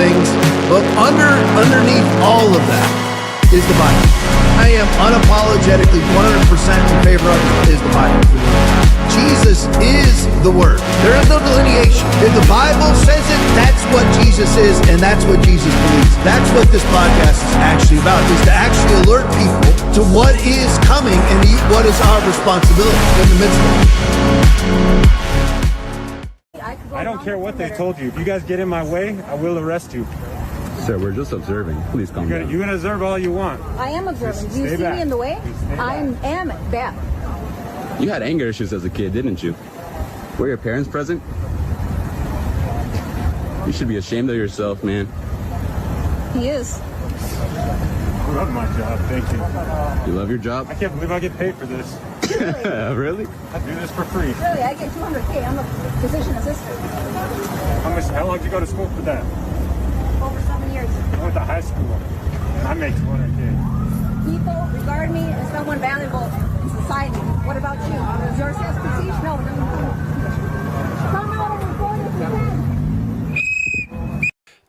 things, but underneath all of that is the Bible. I am unapologetically 100% in favor of is the Bible. Jesus is the Word. There is no delineation. If the Bible says it, that's what Jesus is, and that's what Jesus believes. That's what this podcast is actually about, is to actually alert people to what is coming and what is our responsibility in the midst of it. I don't care what they told you. If you guys get in my way, I will arrest you. Sir, we're just observing. Please calm down. You can observe all you want. I am observing. Do you Stay see back. me in the way? I am bad. You had anger issues as a kid, didn't you? Were your parents present? You should be ashamed of yourself, man. He is. I love my job. Thank you. You love your job? I can't believe I get paid for this. Really? I do this for free. Really, I get $200K. I'm a physician assistant. How long did you go to school for that? Over 7 years. I went to high school. I make $200K. People regard me as someone valuable in society. What about you? Is yours expertise? No. Come out and report if you can.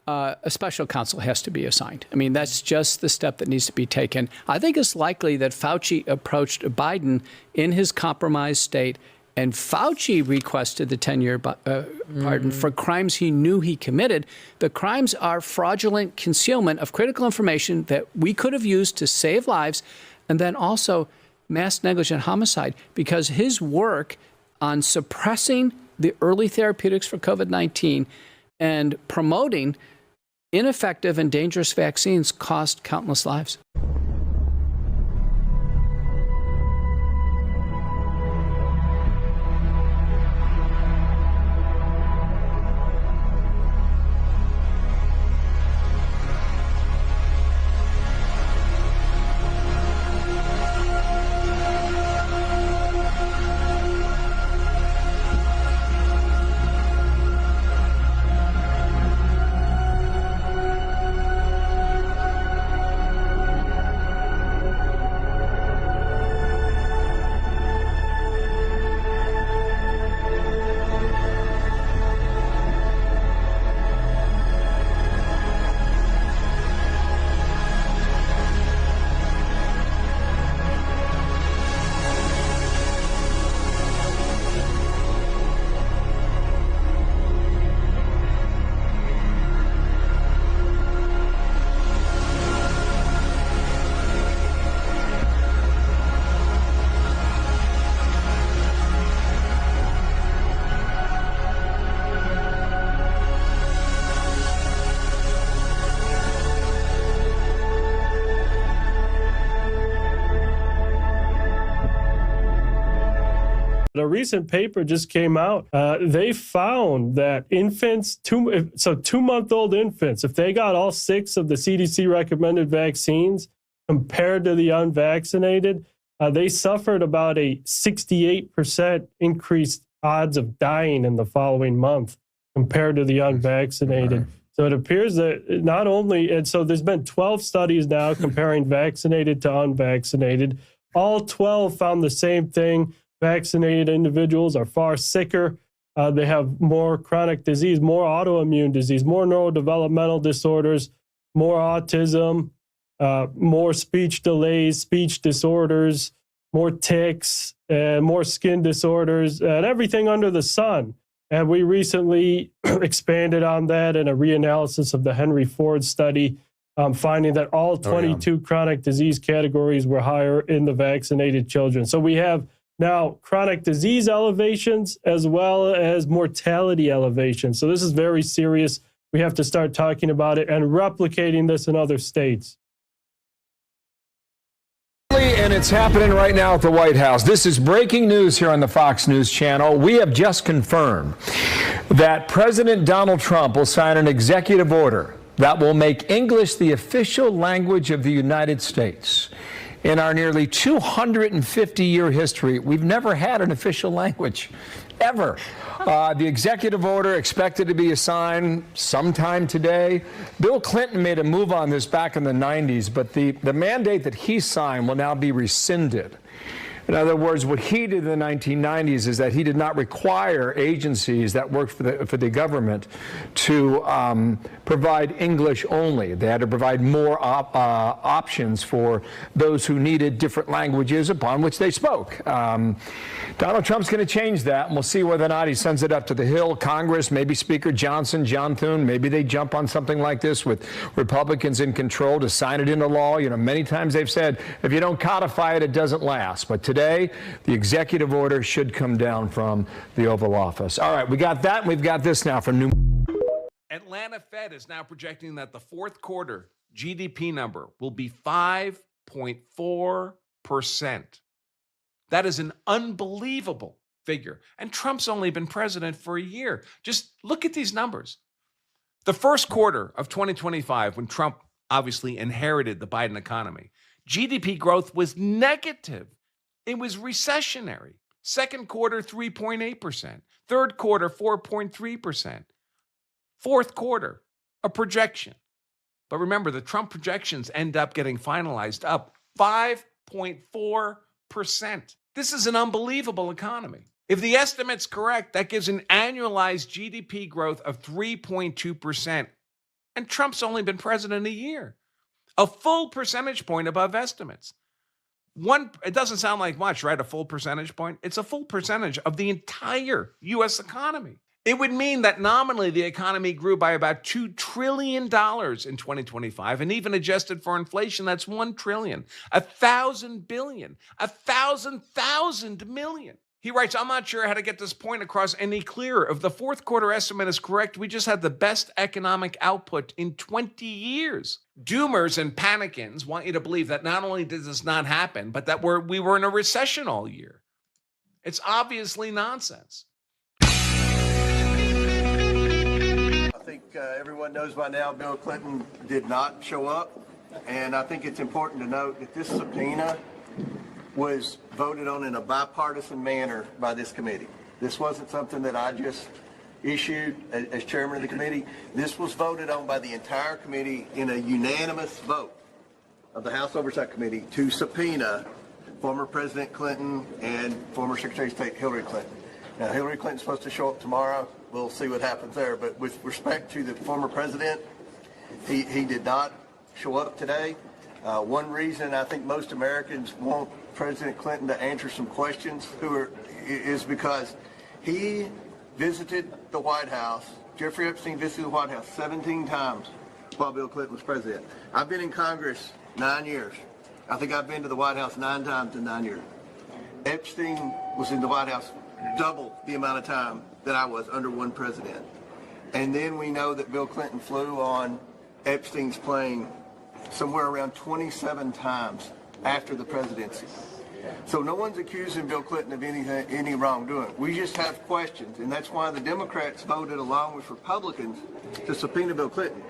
A special counsel has to be assigned. I mean, that's just the step that needs to be taken. I think it's likely that Fauci approached Biden in his compromised state, and Fauci requested the 10-year pardon for crimes he knew he committed. The crimes are fraudulent concealment of critical information that we could have used to save lives, and then also mass negligent homicide, because his work on suppressing the early therapeutics for COVID-19 and promoting ineffective and dangerous vaccines cost countless lives. A recent paper just came out. They found that infants, 2-month-old infants, if they got all 6 of the CDC recommended vaccines compared to the unvaccinated, they suffered about a 68% increased odds of dying in the following month compared to the unvaccinated. So it appears that not only, and so there's been 12 studies now comparing vaccinated to unvaccinated. All 12 found the same thing. Vaccinated individuals are far sicker. They have more chronic disease, more autoimmune disease, more neurodevelopmental disorders, more autism, more speech delays, speech disorders, more tics, and more skin disorders, and everything under the sun. And we recently expanded on that in a reanalysis of the Henry Ford study, finding that all 22 chronic disease categories were higher in the vaccinated children. So we have now chronic disease elevations as well as mortality elevations. So this is very serious. We have to start talking about it and replicating this in other states. And it's happening right now at the White House. This is breaking news here on the Fox News Channel. We have just confirmed that President Donald Trump will sign an executive order that will make English the official language of the United States. In our nearly 250-year history, we've never had an official language, ever. The executive order expected to be signed sometime today. Bill Clinton made a move on this back in the 90s, but the mandate that he signed will now be rescinded. In other words, what he did in the 1990s is that he did not require agencies that worked for the government to provide English only. They had to provide more options for those who needed different languages upon which they spoke. Donald Trump's going to change that, and we'll see whether or not he sends it up to the Hill, Congress, maybe Speaker Johnson, John Thune. Maybe they jump on something like this with Republicans in control to sign it into law. You know, many times they've said, if you don't codify it, it doesn't last. But today, the executive order should come down from the Oval Office. All right, we got that, and we've got this now from New. Atlanta Fed is now projecting that the fourth quarter GDP number will be 5.4%. That is an unbelievable figure. And Trump's only been president for a year. Just look at these numbers. The first quarter of 2025, when Trump obviously inherited the Biden economy, GDP growth was negative. It was recessionary. Second quarter, 3.8%. Third quarter, 4.3%. Fourth quarter, a projection. But remember, the Trump projections end up getting finalized up 5.4%. This is an unbelievable economy. If the estimate's correct, that gives an annualized GDP growth of 3.2%. And Trump's only been president a year. A full percentage point above estimates. It doesn't sound like much, right? A full percentage point. It's a full percentage of the entire U.S. economy. It would mean that nominally the economy grew by about $2 trillion in 2025, and even adjusted for inflation, that's $1 trillion, 1,000 billion, 1,000 million. He writes, I'm not sure how to get this point across any clearer. If the fourth quarter estimate is correct, we just had the best economic output in 20 years. Doomers and panicans want you to believe that not only did this not happen, but that we were in a recession all year. It's obviously nonsense. I think everyone knows by now Bill Clinton did not show up, and I think it's important to note that this subpoena was voted on in a bipartisan manner by this committee. This wasn't something that I just issued as chairman of the committee. This was voted on by the entire committee in a unanimous vote of the House Oversight Committee to subpoena former President Clinton and former Secretary of State Hillary Clinton. Now, Hillary Clinton's supposed to show up tomorrow. We'll see what happens there. But with respect to the former president, he did not show up today. One reason I think most Americans want President Clinton to answer some questions is because he visited the White House. Jeffrey Epstein visited the White House 17 times while Bill Clinton was president. I've been in Congress 9 years. I think I've been to the White House 9 times in 9 years. Epstein was in the White House double the amount of time that I was under one president. And then we know that Bill Clinton flew on Epstein's plane somewhere around 27 times after the presidency. So no one's accusing Bill Clinton of any wrongdoing. We just have questions, and that's why the Democrats voted along with Republicans to subpoena Bill Clinton.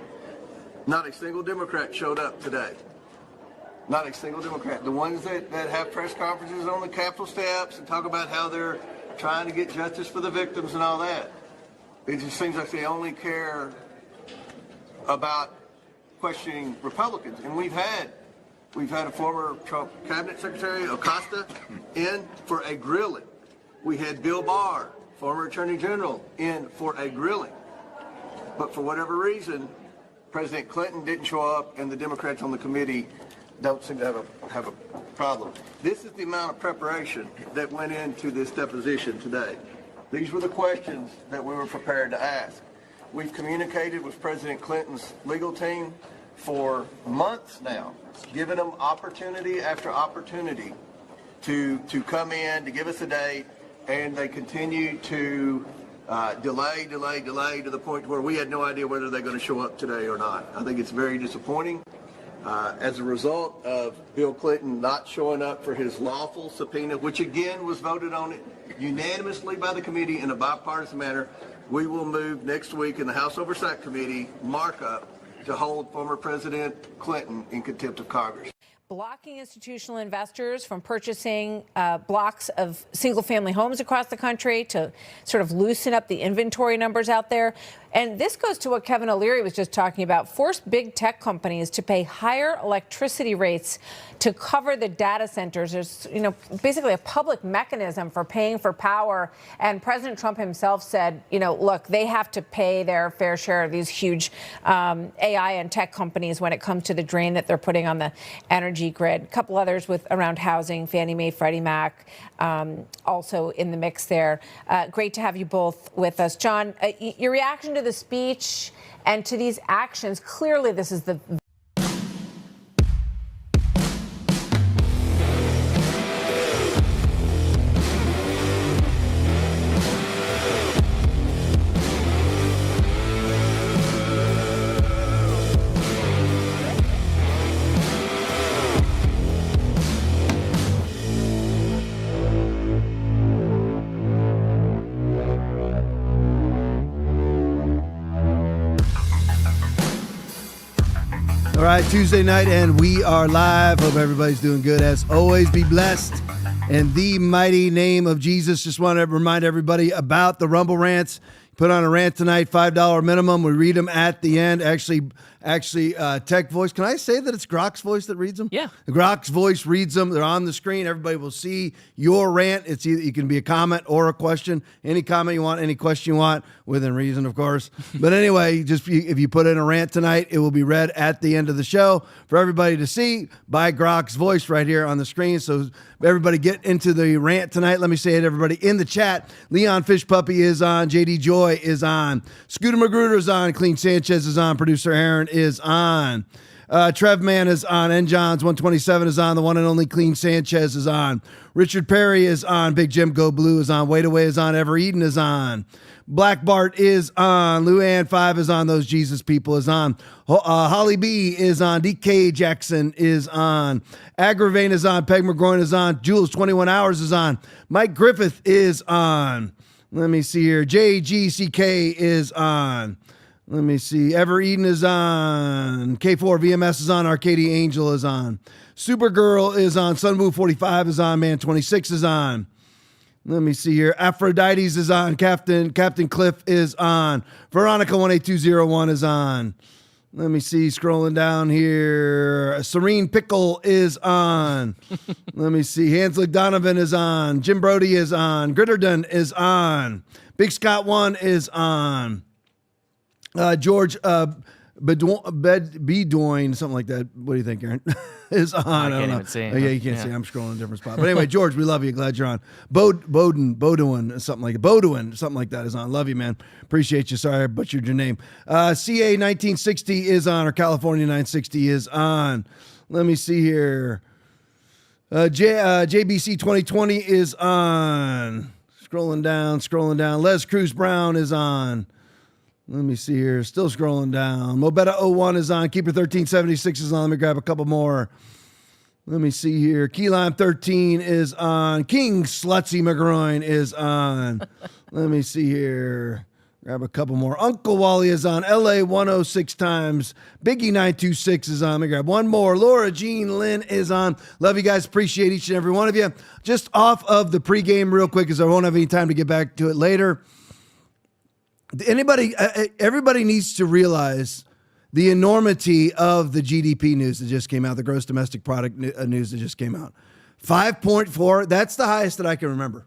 Not a single Democrat showed up today. Not a single Democrat. The ones that have press conferences on the Capitol steps and talk about how they're trying to get justice for the victims and all that. It just seems like they only care about questioning Republicans. And we've had a former Trump cabinet secretary, Acosta, in for a grilling. We had Bill Barr, former attorney general, in for a grilling. But for whatever reason, President Clinton didn't show up, and the Democrats on the committee don't seem to have a problem. This is the amount of preparation that went into this deposition today. These were the questions that we were prepared to ask. We've communicated with President Clinton's legal team for months now, giving them opportunity after opportunity to come in, to give us a date, and they continue to delay to the point where we had no idea whether they're going to show up today or not. I think it's very disappointing. As a result of Bill Clinton not showing up for his lawful subpoena, which again was voted on unanimously by the committee in a bipartisan manner, we will move next week in the House Oversight Committee markup to hold former President Clinton in contempt of Congress. blocking institutional investors from purchasing blocks of single-family homes across the country to sort of loosen up the inventory numbers out there. And this goes to what Kevin O'Leary was just talking about, forced big tech companies to pay higher electricity rates to cover the data centers. There's, basically a public mechanism for paying for power. And President Trump himself said, look, they have to pay their fair share of these huge AI and tech companies when it comes to the drain that they're putting on the energy grid. A couple others with around housing, Fannie Mae, Freddie Mac, also in the mix there. Great to have you both with us. John, your reaction to the speech and to these actions, clearly this is the All right, Tuesday night, and we are live. Hope everybody's doing good. As always, be blessed in the mighty name of Jesus. Just want to remind everybody about the Rumble Rants. Put on a rant tonight, $5 minimum. We read them at the end. Actually, Tech Voice. Can I say that it's Grok's voice that reads them? Yeah. Grok's voice reads them. They're on the screen. Everybody will see your rant. It's either you can be a comment or a question. Any comment you want, any question you want, within reason, of course. But anyway, just if you put in a rant tonight, it will be read at the end of the show for everybody to see by Grok's voice right here on the screen. So everybody get into the rant tonight. Let me say it, everybody in the chat. Leon Fish Puppy is on. JD Joy is on. Scooter Magruder is on. Clean Sanchez is on. Producer Aaron is on. Trev Man is on. N. Johns 127 is on. The one and only Clean Sanchez is on. Richard Perry is on. Big Jim Go Blue is on. Wait Away is on. Ever Eden is on. Black Bart is on. Luann 5 is on. Those Jesus People is on. Holly B is on. DK Jackson is on. Agravane is on. Peg McGroin is on. Jules 21 Hours is on. Mike Griffith is on. Let me see here. JGCK is on. Let me see. Ever Eden is on. K4 VMS is on. Arcadia Angel is on. Supergirl is on. Sunwoo 45 is on. Man 26 is on. Let me see here. Aphrodites is on. Captain Cliff is on. Veronica 18201 is on. Let me see. Scrolling down here. Serene Pickle is on. Let me see. Hanslick Donovan is on. Jim Brody is on. Gritterden is on. Big Scott 1 is on. George Bedoin, something like that. What do you think, Aaron? Is on. I can't even see. Oh, yeah, you can't see. I'm scrolling a different spot. But anyway, George, we love you. Glad you're on. Bodwin, something like that is on. Love you, man. Appreciate you. Sorry I butchered your name. CA 1960 is on, or California 960 is on. Let me see here. JBC 2020 is on. Scrolling down. Les Cruz Brown is on. Let me see here. Still scrolling down. Mobetta 01 is on. Keeper 1376 is on. Let me grab a couple more. Let me see here. Keyline 13 is on. King Slutsy McGroin is on. Let me see here. Grab a couple more. Uncle Wally is on. LA 106 times. Biggie 926 is on. Let me grab one more. Laura Jean Lynn is on. Love you guys. Appreciate each and every one of you. Just off of the pregame real quick, because I won't have any time to get back to it later. Everybody needs to realize the enormity of the GDP news that just came out, the gross domestic product news that just came out. 5.4, that's the highest that I can remember.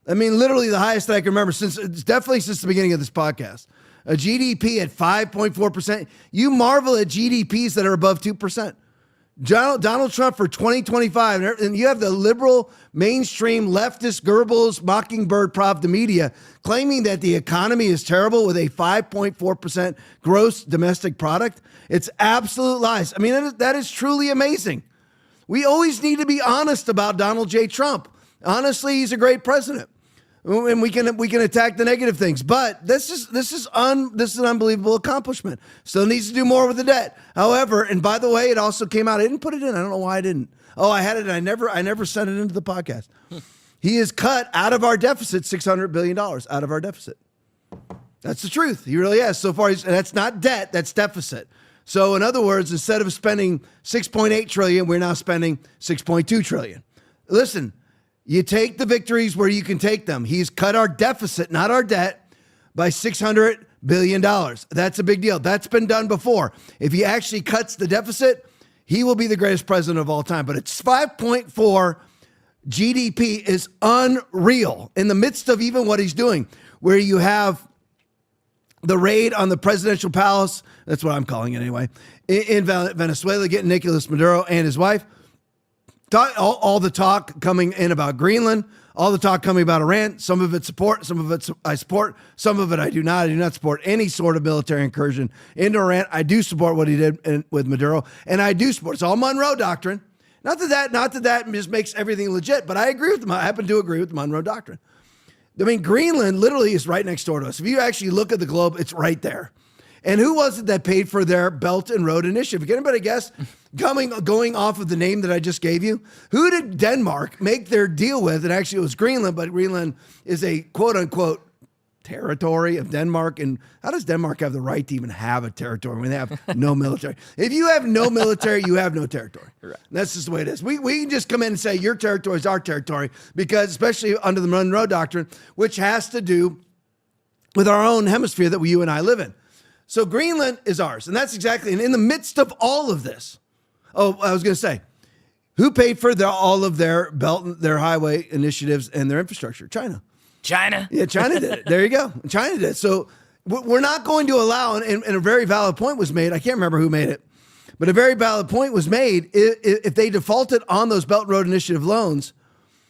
I mean, literally the highest that I can remember since the beginning of this podcast. A GDP at 5.4%. You marvel at GDPs that are above 2%. Donald Trump for 2025, and you have the liberal, mainstream, leftist, Goebbels, Mockingbird, prop the media, claiming that the economy is terrible with a 5.4% gross domestic product. It's absolute lies. I mean, that is truly amazing. We always need to be honest about Donald J. Trump. Honestly, he's a great president. And we can attack the negative things, but this is an unbelievable accomplishment. Still needs to do more with the debt. However, and by the way, it also came out. I didn't put it in. I don't know why I didn't. Oh, I had it. And I never sent it into the podcast. He has cut out of our deficit $600 billion out of our deficit. That's the truth. He really has. So far, that's not debt. That's deficit. So in other words, instead of spending 6.8 trillion, we're now spending 6.2 trillion. Listen, you take the victories where you can take them. He's cut our deficit, not our debt, by $600 billion. That's a big deal. That's been done before. If he actually cuts the deficit, he will be the greatest president of all time. But it's 5.4 GDP is unreal in the midst of even what he's doing, where you have the raid on the presidential palace. That's what I'm calling it anyway. In Venezuela, getting Nicolas Maduro and his wife. All the talk coming in about Greenland, all the talk coming about Iran. Some of it support, some of it I support, some of it I do not. I do not support any sort of military incursion into Iran. I do support what he did with Maduro, and I do support. It's all Monroe Doctrine. Not that that just makes everything legit, but I agree with them. I happen to agree with the Monroe Doctrine. I mean, Greenland literally is right next door to us. If you actually look at the globe, it's right there. And who was it that paid for their Belt and Road Initiative? Can anybody guess? Going off of the name that I just gave you, who did Denmark make their deal with? And actually, it was Greenland, but Greenland is a quote-unquote territory of Denmark. And how does Denmark have the right to even have a territory when they have no military? If you have no military, you have no territory. Right. That's just the way it is. We can just come in and say your territory is our territory because, especially under the Monroe Doctrine, which has to do with our own hemisphere that you and I live in. So Greenland is ours. And that's exactly, and in the midst of all of this, I was going to say, who paid for all of their belt, their highway initiatives and their infrastructure? China. Yeah, China did it. There you go. China did it. So we're not going to allow, and a very valid point was made. I can't remember who made it, but a very valid point was made. If they defaulted on those Belt Road Initiative loans,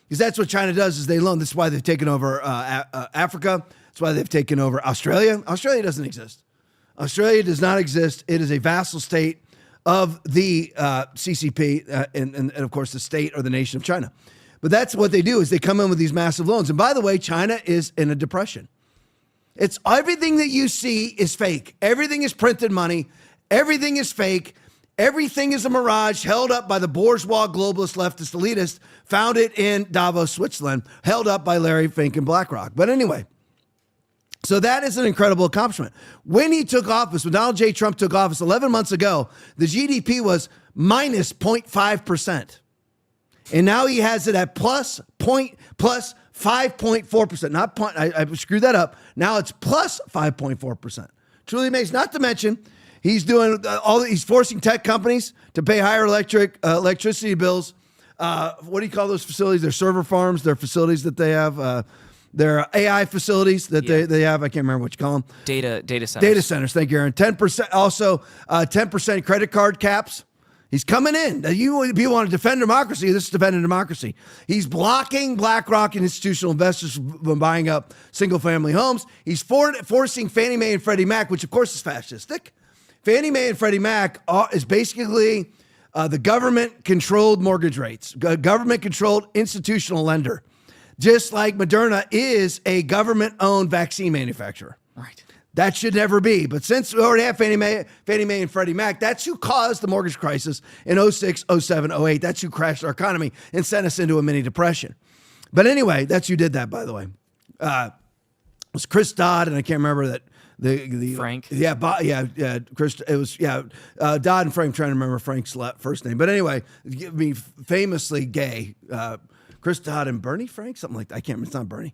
because that's what China does is they loan. This is why they've taken over Africa. That's why they've taken over Australia. Australia doesn't exist. Australia does not exist. It is a vassal state of the CCP and of course, the state or the nation of China. But that's what they do is they come in with these massive loans. And by the way, China is in a depression. It's everything that you see is fake. Everything is printed money. Everything is fake. Everything is a mirage held up by the bourgeois, globalist, leftist, elitist, founded in Davos, Switzerland, held up by Larry Fink and BlackRock. But anyway, so that is an incredible accomplishment. When he took office, when Donald J. Trump took office 11 months ago, the GDP was minus 0.5%. And now he has it at plus 5.4%. Not point, I screwed that up. Now it's plus 5.4%. Truly amazing. Not to mention, he's doing he's forcing tech companies to pay higher electricity bills. What do you call those facilities? Their server farms, their facilities that they have. Their AI facilities that they have. I can't remember what you call them. Data centers. Data centers. Thank you, Aaron. 10%. Also, 10% credit card caps. He's coming in. Now, you want to defend democracy. This is defending democracy. He's blocking BlackRock and institutional investors from buying up single-family homes. He's forcing Fannie Mae and Freddie Mac, which of course is fascistic. Fannie Mae and Freddie Mac is basically the government-controlled mortgage rates, government-controlled institutional lender. Just like Moderna is a government-owned vaccine manufacturer. Right. That should never be. But since we already have Fannie Mae and Freddie Mac, that's who caused the mortgage crisis in 06, 07, 08. That's who crashed our economy and sent us into a mini depression. But anyway, that's who did that, by the way. It was Chris Dodd, and I can't remember that. The Frank. Chris. It was Dodd and Frank. I'm trying to remember Frank's first name. But anyway, famously gay. Chris Dodd and Bernie Frank, something like that. I can't remember. It's not Bernie.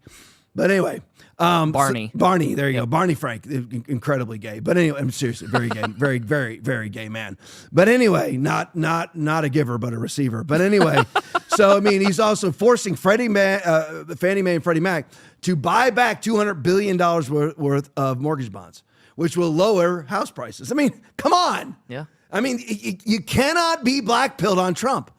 But anyway. Barney. Barney, there you go. Barney Frank, incredibly gay. But anyway, I'm seriously, very gay. Very, very, very gay man. But anyway, not a giver, but a receiver. But anyway, so, I mean, he's also forcing Fannie Mae and Freddie Mac to buy back $200 billion worth of mortgage bonds, which will lower house prices. I mean, come on. Yeah. I mean, you cannot be black-pilled on Trump.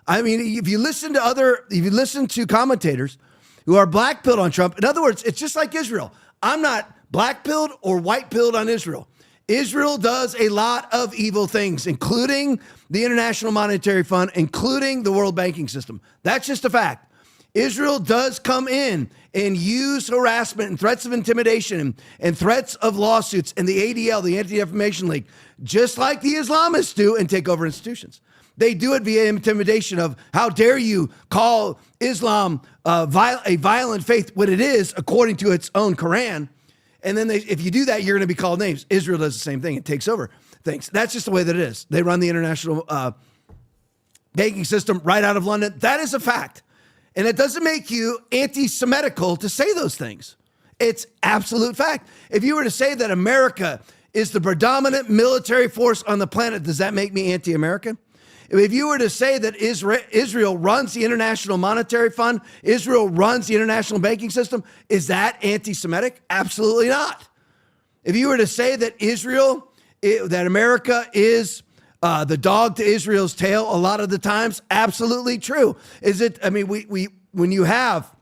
I mean, if you listen to commentators who are black-pilled on Trump, in other words, it's just like Israel. I'm not black-pilled or white-pilled on Israel. Israel does a lot of evil things, including the International Monetary Fund, including the World Banking System. That's just a fact. Israel does come in and use harassment and threats of intimidation and threats of lawsuits and the ADL, the Anti-Defamation League, just like the Islamists do, and take over institutions. They do it via intimidation of how dare you call Islam a violent faith when it is according to its own Quran. And then if you do that, you're going to be called names. Israel does the same thing. It takes over. things. That's just the way that it is. They run the international banking system right out of London. That is a fact. And it doesn't make you anti-Semitical to say those things. It's absolute fact. If you were to say that America is the predominant military force on the planet, does that make me anti-American? If you were to say that Israel runs the International Monetary Fund, Israel runs the international banking system, is that anti-Semitic? Absolutely not. If you were to say that that America is the dog to Israel's tail a lot of the times, absolutely true. Is it? I mean, when you have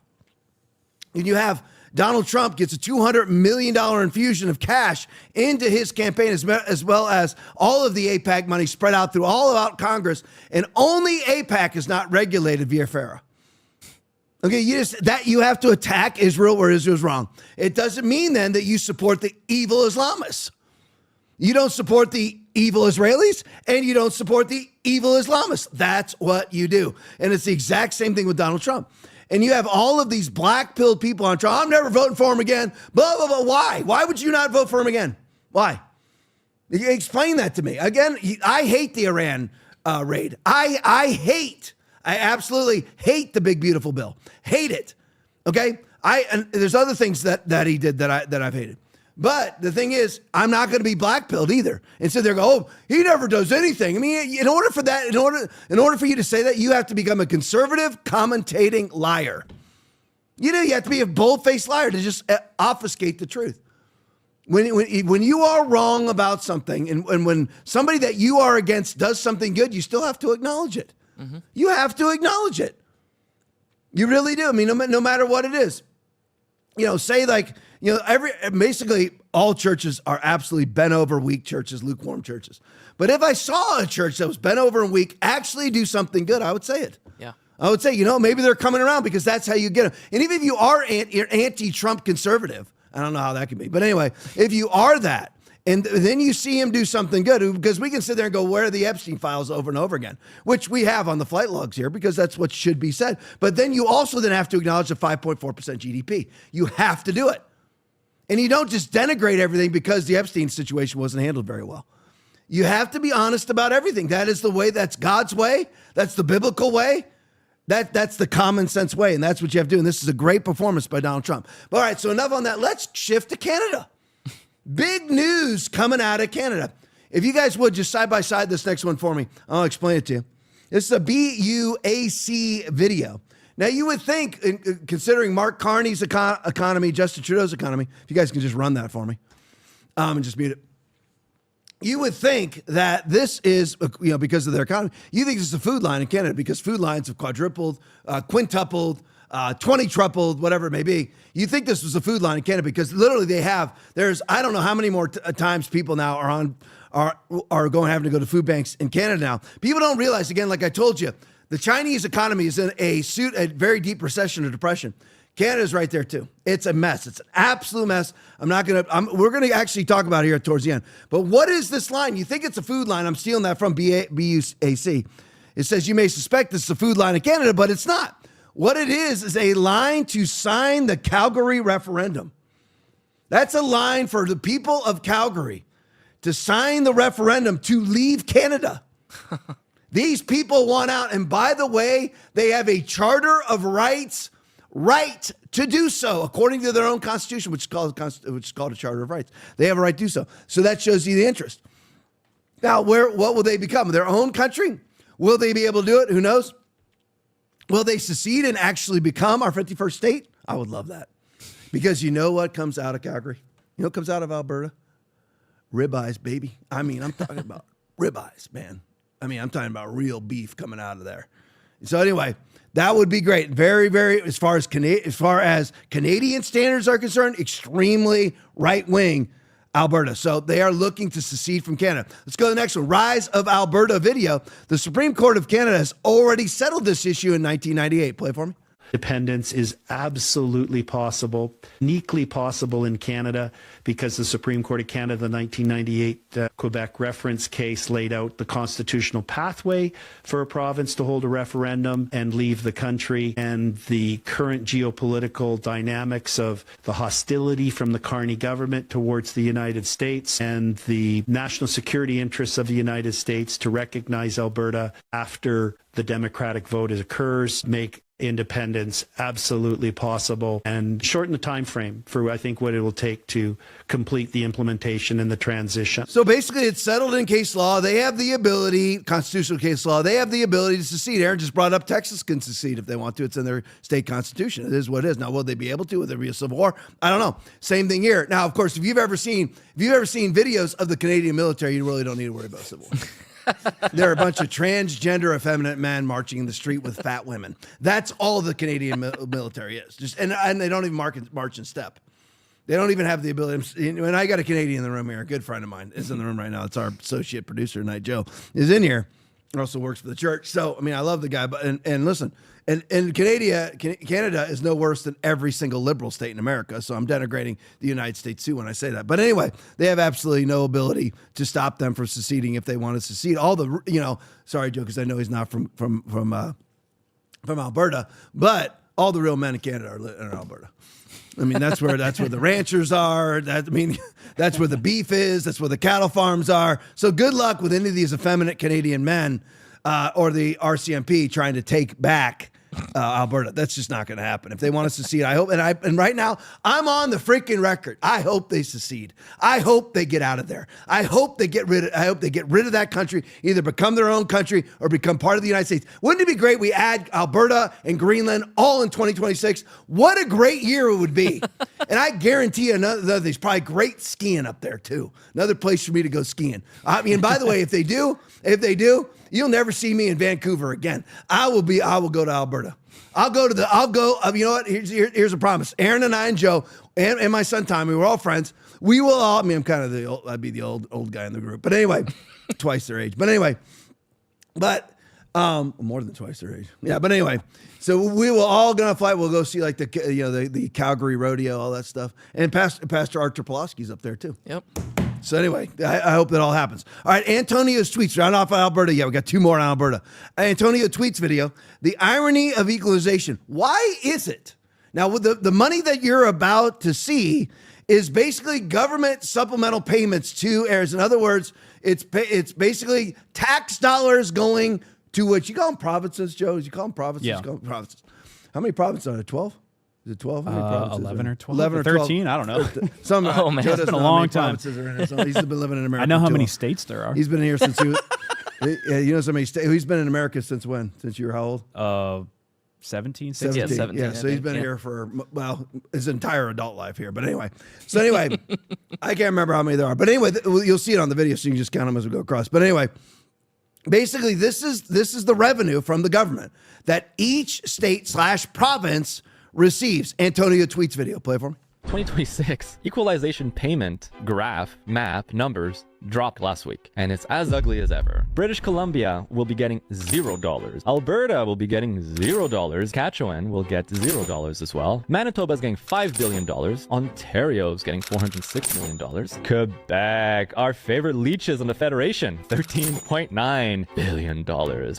Donald Trump gets a $200 million infusion of cash into his campaign, as well as all of the AIPAC money spread out through all out Congress, and only AIPAC is not regulated via FARA. Okay, you have to attack Israel where Israel's wrong. It doesn't mean then that you support the evil Islamists. You don't support the evil Israelis, and you don't support the evil Islamists. That's what you do. And it's the exact same thing with Donald Trump. And you have all of these black-pilled people on Trump. I'm never voting for him again. Blah, blah, blah. Why? Why would you not vote for him again? Why? You explain that to me. Again, I hate the Iran raid. I absolutely hate the big, beautiful bill. Hate it. Okay? And there's other things that he did that I've hated. But the thing is, I'm not going to be black-pilled either. And so they're going, oh, he never does anything. I mean, in order for you to say that, you have to become a conservative, commentating liar. You have to be a bold-faced liar to just obfuscate the truth. When you are wrong about something, and when somebody that you are against does something good, you still have to acknowledge it. Mm-hmm. You have to acknowledge it. You really do. I mean, no matter what it is. Say like, basically all churches are absolutely bent over, weak churches, lukewarm churches. But if I saw a church that was bent over and weak actually do something good, I would say it. Yeah. I would say, maybe they're coming around because that's how you get them. And even if you are anti-Trump conservative, I don't know how that can be. But anyway, if you are that, and then you see him do something good, because we can sit there and go, where are the Epstein files over and over again, which we have on the flight logs here because that's what should be said. But then you also then have to acknowledge the 5.4% GDP. You have to do it. And you don't just denigrate everything because the Epstein situation wasn't handled very well. You have to be honest about everything. That is the way. That's God's way. That's the biblical way. That's the common sense way. And that's what you have to do. And this is a great performance by Donald Trump. All right, so enough on that. Let's shift to Canada. Big news coming out of Canada. If you guys would just side by side this next one for me, I'll explain it to you. This is a BUAC video. Now, you would think, considering Mark Carney's economy, Justin Trudeau's economy, if you guys can just run that for me and just mute it. You would think that this is, because of their economy, you think this is a food line in Canada because food lines have quadrupled, quintupled, 20-trupled, whatever it may be. You think this was a food line in Canada because literally there's I don't know how many more times people now are having to go to food banks in Canada now. People don't realize, again, like I told you, the Chinese economy is in a very deep recession or depression. Canada's right there too. It's a mess. It's an absolute mess. We're going to actually talk about it here towards the end. But what is this line? You think it's a food line. I'm stealing that from BUAC. It says you may suspect this is a food line in Canada, but it's not. What it is a line to sign the Calgary referendum. That's a line for the people of Calgary to sign the referendum to leave Canada. These people want out. And by the way, they have a charter of rights, right to do so, according to their own constitution, which is called a charter of rights. They have a right to do so. So that shows you the interest. Now, what will they become? Their own country? Will they be able to do it? Who knows? Will they secede and actually become our 51st state? I would love that. Because you know what comes out of Calgary? You know what comes out of Alberta? Ribeyes, baby. I mean, I'm talking about ribeyes, man. I mean, I'm talking about real beef coming out of there. So anyway, that would be great. Very, very, as far as Canadian standards are concerned, extremely right-wing Alberta. So they are looking to secede from Canada. Let's go to the next one. Rise of Alberta video. The Supreme Court of Canada has already settled this issue in 1998. Play it for me. Independence is absolutely possible, uniquely possible in Canada, because the Supreme Court of Canada, the 1998 Quebec reference case, laid out the constitutional pathway for a province to hold a referendum and leave the country. And the current geopolitical dynamics of the hostility from the Carney government towards the United States and the national security interests of the United States to recognize Alberta after the democratic vote occurs make independence absolutely possible and shorten the time frame for, I think, what it will take to complete the implementation and the transition. So basically, it's settled in case law. They have the ability, constitutional case law, they have the ability to secede. Aaron just brought up Texas can secede if they want to. It's in their state constitution. It is what it is. Now, will they be able to? Will there be a civil war? I don't know. Same thing here. Now, of course, if you've ever seen videos of the Canadian military, you really don't need to worry about civil war. There are a bunch of transgender, effeminate men marching in the street with fat women. That's all the Canadian military is. And they don't even march in step. They don't even have the ability. And I got a Canadian in the room here. A good friend of mine is in the room right now. It's our associate producer tonight, Joe, is in here. He also works for the church. So, I mean, I love the guy. But and listen, and Canada is no worse than every single liberal state in America. So I'm denigrating the United States too when I say that. But anyway, they have absolutely no ability to stop them from seceding if they want to secede. All the, sorry, Joe, because I know he's not from Alberta, but all the real men in Canada are in Alberta. I mean, that's where the ranchers are. That's where the beef is. That's where the cattle farms are. So good luck with any of these effeminate Canadian men or the RCMP trying to take back Alberta. That's just not going to happen. If they want to secede, I hope. And right now, I'm on the freaking record. I hope they secede. I hope they get out of there. I hope they get rid of that country. Either become their own country or become part of the United States. Wouldn't it be great? We add Alberta and Greenland all in 2026. What a great year it would be! And I guarantee you, there's probably great skiing up there too. Another place for me to go skiing. I mean, by the way, if they do. You'll never see me in Vancouver again. I will go to Alberta. You know what? Here's a promise. Aaron and I and Joe and my son Tommy, we're all friends. We will all, I'm kind of I'd be the old guy in the group. But anyway, twice their age. But anyway, more than twice their age. Yeah, but anyway, so we will all gonna fly. We'll go see like the Calgary rodeo, all that stuff. And Pastor Archer Pulaski's up there too. Yep. So anyway, I hope that all happens. All right, Antonio's tweets. Round off Alberta. Yeah, we got two more on Alberta. Antonio tweets video. The irony of equalization. Why is it? Now, with the money that you're about to see is basically government supplemental payments to heirs. In other words, it's basically tax dollars going to what you call them provinces, Joe? You call them provinces? Yeah. You call them provinces. How many provinces are there? 12? Is it 12? How many provinces 11 or 12? 11 or 13? I don't know. Oh, man. It's been a long time. He's been living in America. I know how many states there are. He's been here since he was... you know so many states. He's been in America since when? Since you were how old? 17, 16. Yeah, 17. Yeah, so he's been here for, his entire adult life here. But anyway. So anyway, I can't remember how many there are. But anyway, you'll see it on the video, so you can just count them as we go across. But anyway, basically, this is the revenue from the government that each state/province receives. Antonio tweets video. Play it for me. 2026 equalization payment graph map numbers dropped last week, and it's as ugly as ever. British Columbia will be getting $0. Alberta will be getting $0. Saskatchewan will get $0 as well. Manitoba is getting $5 billion. Ontario is getting $406 million. Quebec, our favorite leeches on the Federation, $13.9 billion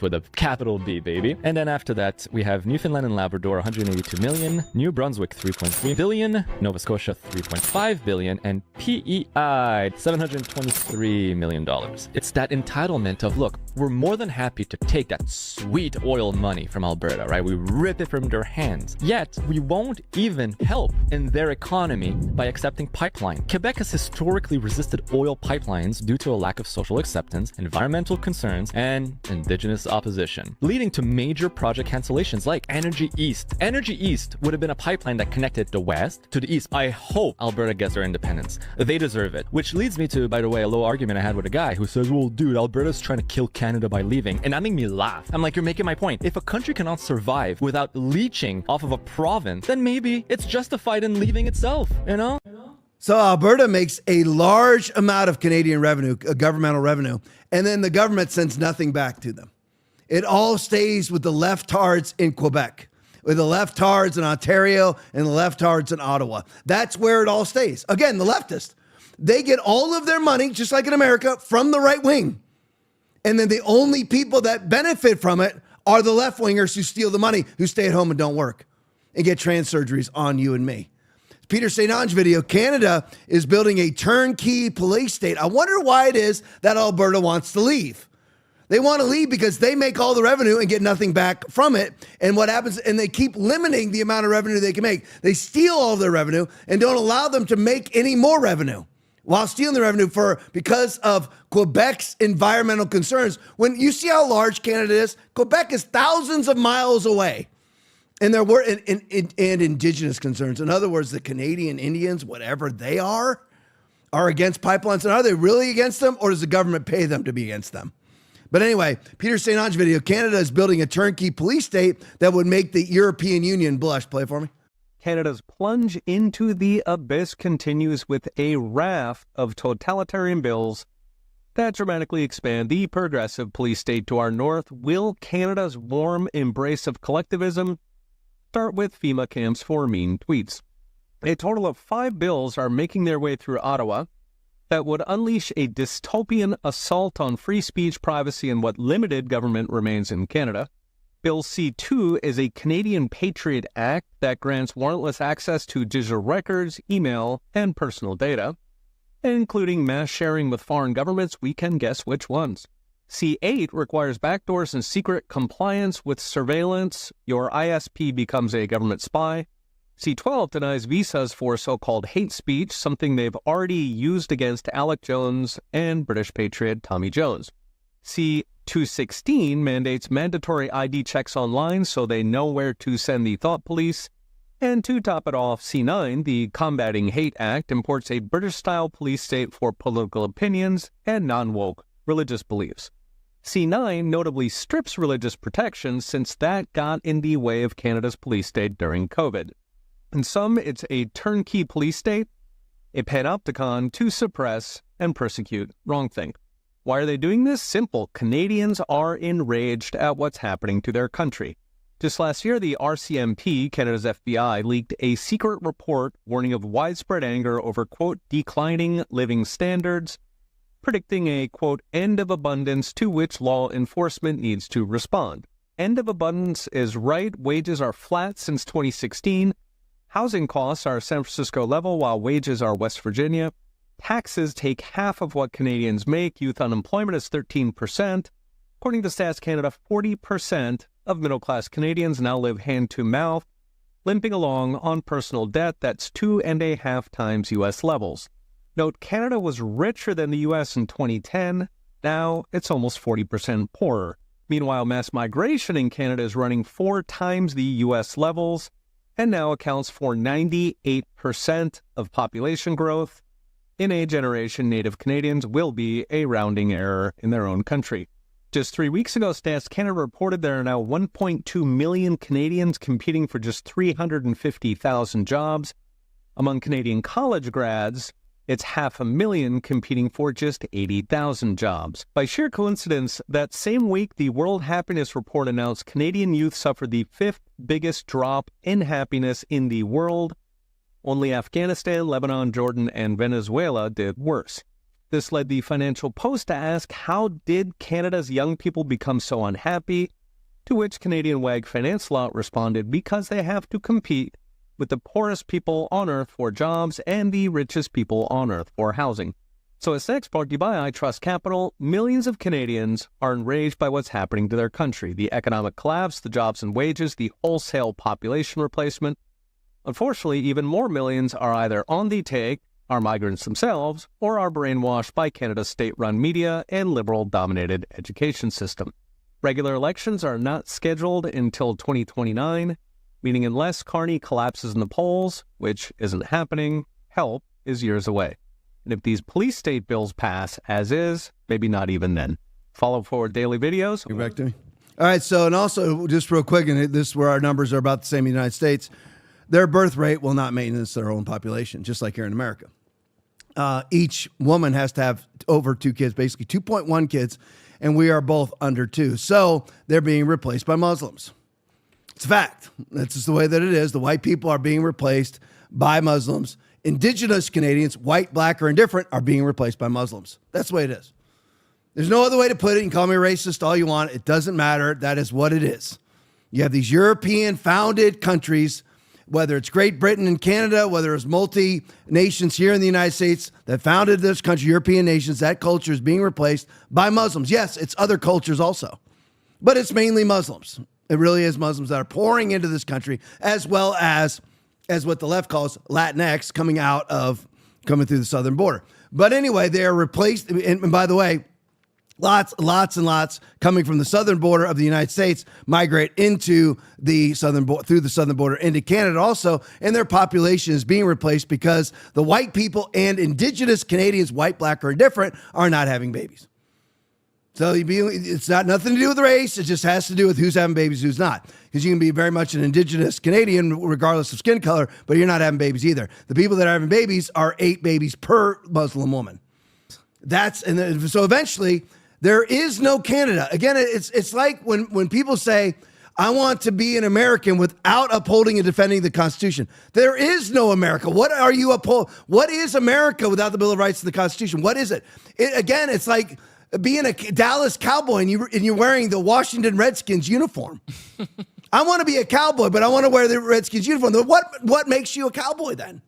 with a capital B, baby. And then after that, we have Newfoundland and Labrador, $182 million. New Brunswick, $3.3 billion. Nova Scotia, $3.5 billion. And PEI, $723 million. It's that entitlement of, look, we're more than happy to take that sweet oil money from Alberta, right? We rip it from their hands. Yet, we won't even help in their economy by accepting pipeline. Quebec has historically resisted oil pipelines due to a lack of social acceptance, environmental concerns, and indigenous opposition, leading to major project cancellations like Energy East. Energy East would have been a pipeline that connected the west to the east. I hope Alberta gets their independence. They deserve it. Which leads me to, by the way, a little argument I had with a guy who says, well, dude, Alberta's trying to kill Canada by leaving. And that made me laugh. I'm like, you're making my point. If a country cannot survive without leeching off of a province, then maybe it's justified in leaving itself, you know? So Alberta makes a large amount of Canadian revenue, governmental revenue, and then the government sends nothing back to them. It all stays with the leftards in Quebec. with the leftards in Ontario and the leftards in Ottawa. That's where it all stays. Again, the leftists, they get all of their money, just like in America, from the right wing. And then the only people that benefit from it are the left wingers who steal the money, who stay at home and don't work and get trans surgeries on you and me. Peter St. Ange video, Canada is building a turnkey police state. I wonder why it is that Alberta wants to leave. They want to leave because they make all the revenue and get nothing back from it. And what happens, and they keep limiting the amount of revenue they can make. They steal all of their revenue and don't allow them to make any more revenue while stealing the revenue because of Quebec's environmental concerns. When you see how large Canada is, Quebec is thousands of miles away. And there were and indigenous concerns. In other words, the Canadian Indians, whatever they are against pipelines. And are they really against them, or does the government pay them to be against them? But anyway, Peter St. Ange video, Canada is building a turnkey police state that would make the European Union blush. Play it for me. Canada's plunge into the abyss continues with a raft of totalitarian bills that dramatically expand the progressive police state to our north. Will Canada's warm embrace of collectivism start with FEMA camps for mean tweets? A total of 5 bills are making their way through Ottawa that would unleash a dystopian assault on free speech, privacy, and what limited government remains in Canada. Bill C2 is a Canadian Patriot Act that grants warrantless access to digital records, email, and personal data, including mass sharing with foreign governments. We can guess which ones. C8 requires backdoors and secret compliance with surveillance. Your ISP becomes a government spy. C12 denies visas for so-called hate speech, something they've already used against Alec Jones and British patriot Tommy Jones. C216 mandates mandatory ID checks online so they know where to send the thought police. And to top it off, C9, the Combating Hate Act, imports a British-style police state for political opinions and non-woke religious beliefs. C9 notably strips religious protections since that got in the way of Canada's police state during COVID. In sum, it's a turnkey police state, a panopticon to suppress and persecute wrongthink. Why are they doing this? Simple. Canadians are enraged at what's happening to their country. Just last year, the RCMP, Canada's FBI, leaked a secret report warning of widespread anger over, quote, declining living standards, predicting a, quote, end of abundance to which law enforcement needs to respond. End of abundance is right. Wages are flat since 2016. Housing costs are San Francisco level while wages are West Virginia. Taxes take half of what Canadians make. Youth unemployment is 13%. According to Stats Canada, 40% of middle-class Canadians now live hand-to-mouth, limping along on personal debt that's 2.5 times U.S. levels. Note, Canada was richer than the U.S. in 2010. Now it's almost 40% poorer. Meanwhile, mass migration in Canada is running 4 times the U.S. levels and now accounts for 98% of population growth. In a generation, Native Canadians will be a rounding error in their own country. Just 3 weeks ago, Stats Canada reported there are now 1.2 million Canadians competing for just 350,000 jobs. Among Canadian college grads, it's 500,000 competing for just 80,000 jobs. By sheer coincidence, that same week, the World Happiness Report announced Canadian youth suffered the 5th biggest drop in happiness in the world. Only Afghanistan, Lebanon, Jordan, and Venezuela did worse. This led the Financial Post to ask, how did Canada's young people become so unhappy? To which Canadian wag Finance Lot responded, because they have to compete with the poorest people on earth for jobs and the richest people on earth for housing. So as next brought to you by I Trust Capital, millions of Canadians are enraged by what's happening to their country. The economic collapse, the jobs and wages, the wholesale population replacement. Unfortunately, even more millions are either on the take, are migrants themselves, or are brainwashed by Canada's state-run media and liberal-dominated education system. Regular elections are not scheduled until 2029, meaning unless Carney collapses in the polls, which isn't happening, help is years away. And if these police state bills pass as is, maybe not even then. Follow forward daily videos. Get back to me. All right, so, and also, just real quick, and this is where our numbers are about the same in the United States, their birth rate will not maintenance their own population, just like here in America. Each woman has to have over 2 kids, basically 2.1 kids, and we are both under 2. So they're being replaced by Muslims. It's a fact. That's just the way that it is. The white people are being replaced by Muslims. Indigenous Canadians, white, black, or indifferent, are being replaced by Muslims. That's the way it is. There's no other way to put it. You can call me racist all you want. It doesn't matter. That is what it is. You have these European founded countries, whether it's Great Britain and Canada, whether it's multi-nations here in the United States that founded this country, European nations, that culture is being replaced by Muslims. Yes, it's other cultures also, but it's mainly Muslims. It really is Muslims that are pouring into this country, as well as what the left calls Latinx coming through the southern border. But anyway, they are replaced. And by the way, lots and lots coming from the southern border of the United States migrate into the through the southern border into Canada also, and their population is being replaced because the white people and Indigenous Canadians, white, black, or indifferent, are not having babies. So it's not nothing to do with race. It just has to do with who's having babies, who's not. Because you can be very much an Indigenous Canadian regardless of skin color, but you're not having babies either. The people that are having babies are 8 babies per Muslim woman. So eventually there is no Canada. Again, it's like when people say, I want to be an American without upholding and defending the Constitution. There is no America. What are you uphold? What is America without the Bill of Rights and the Constitution? What is it? Again, it's like being a Dallas Cowboy and you're wearing the Washington Redskins uniform. I want to be a cowboy, but I want to wear the Redskins uniform. What makes you a cowboy then?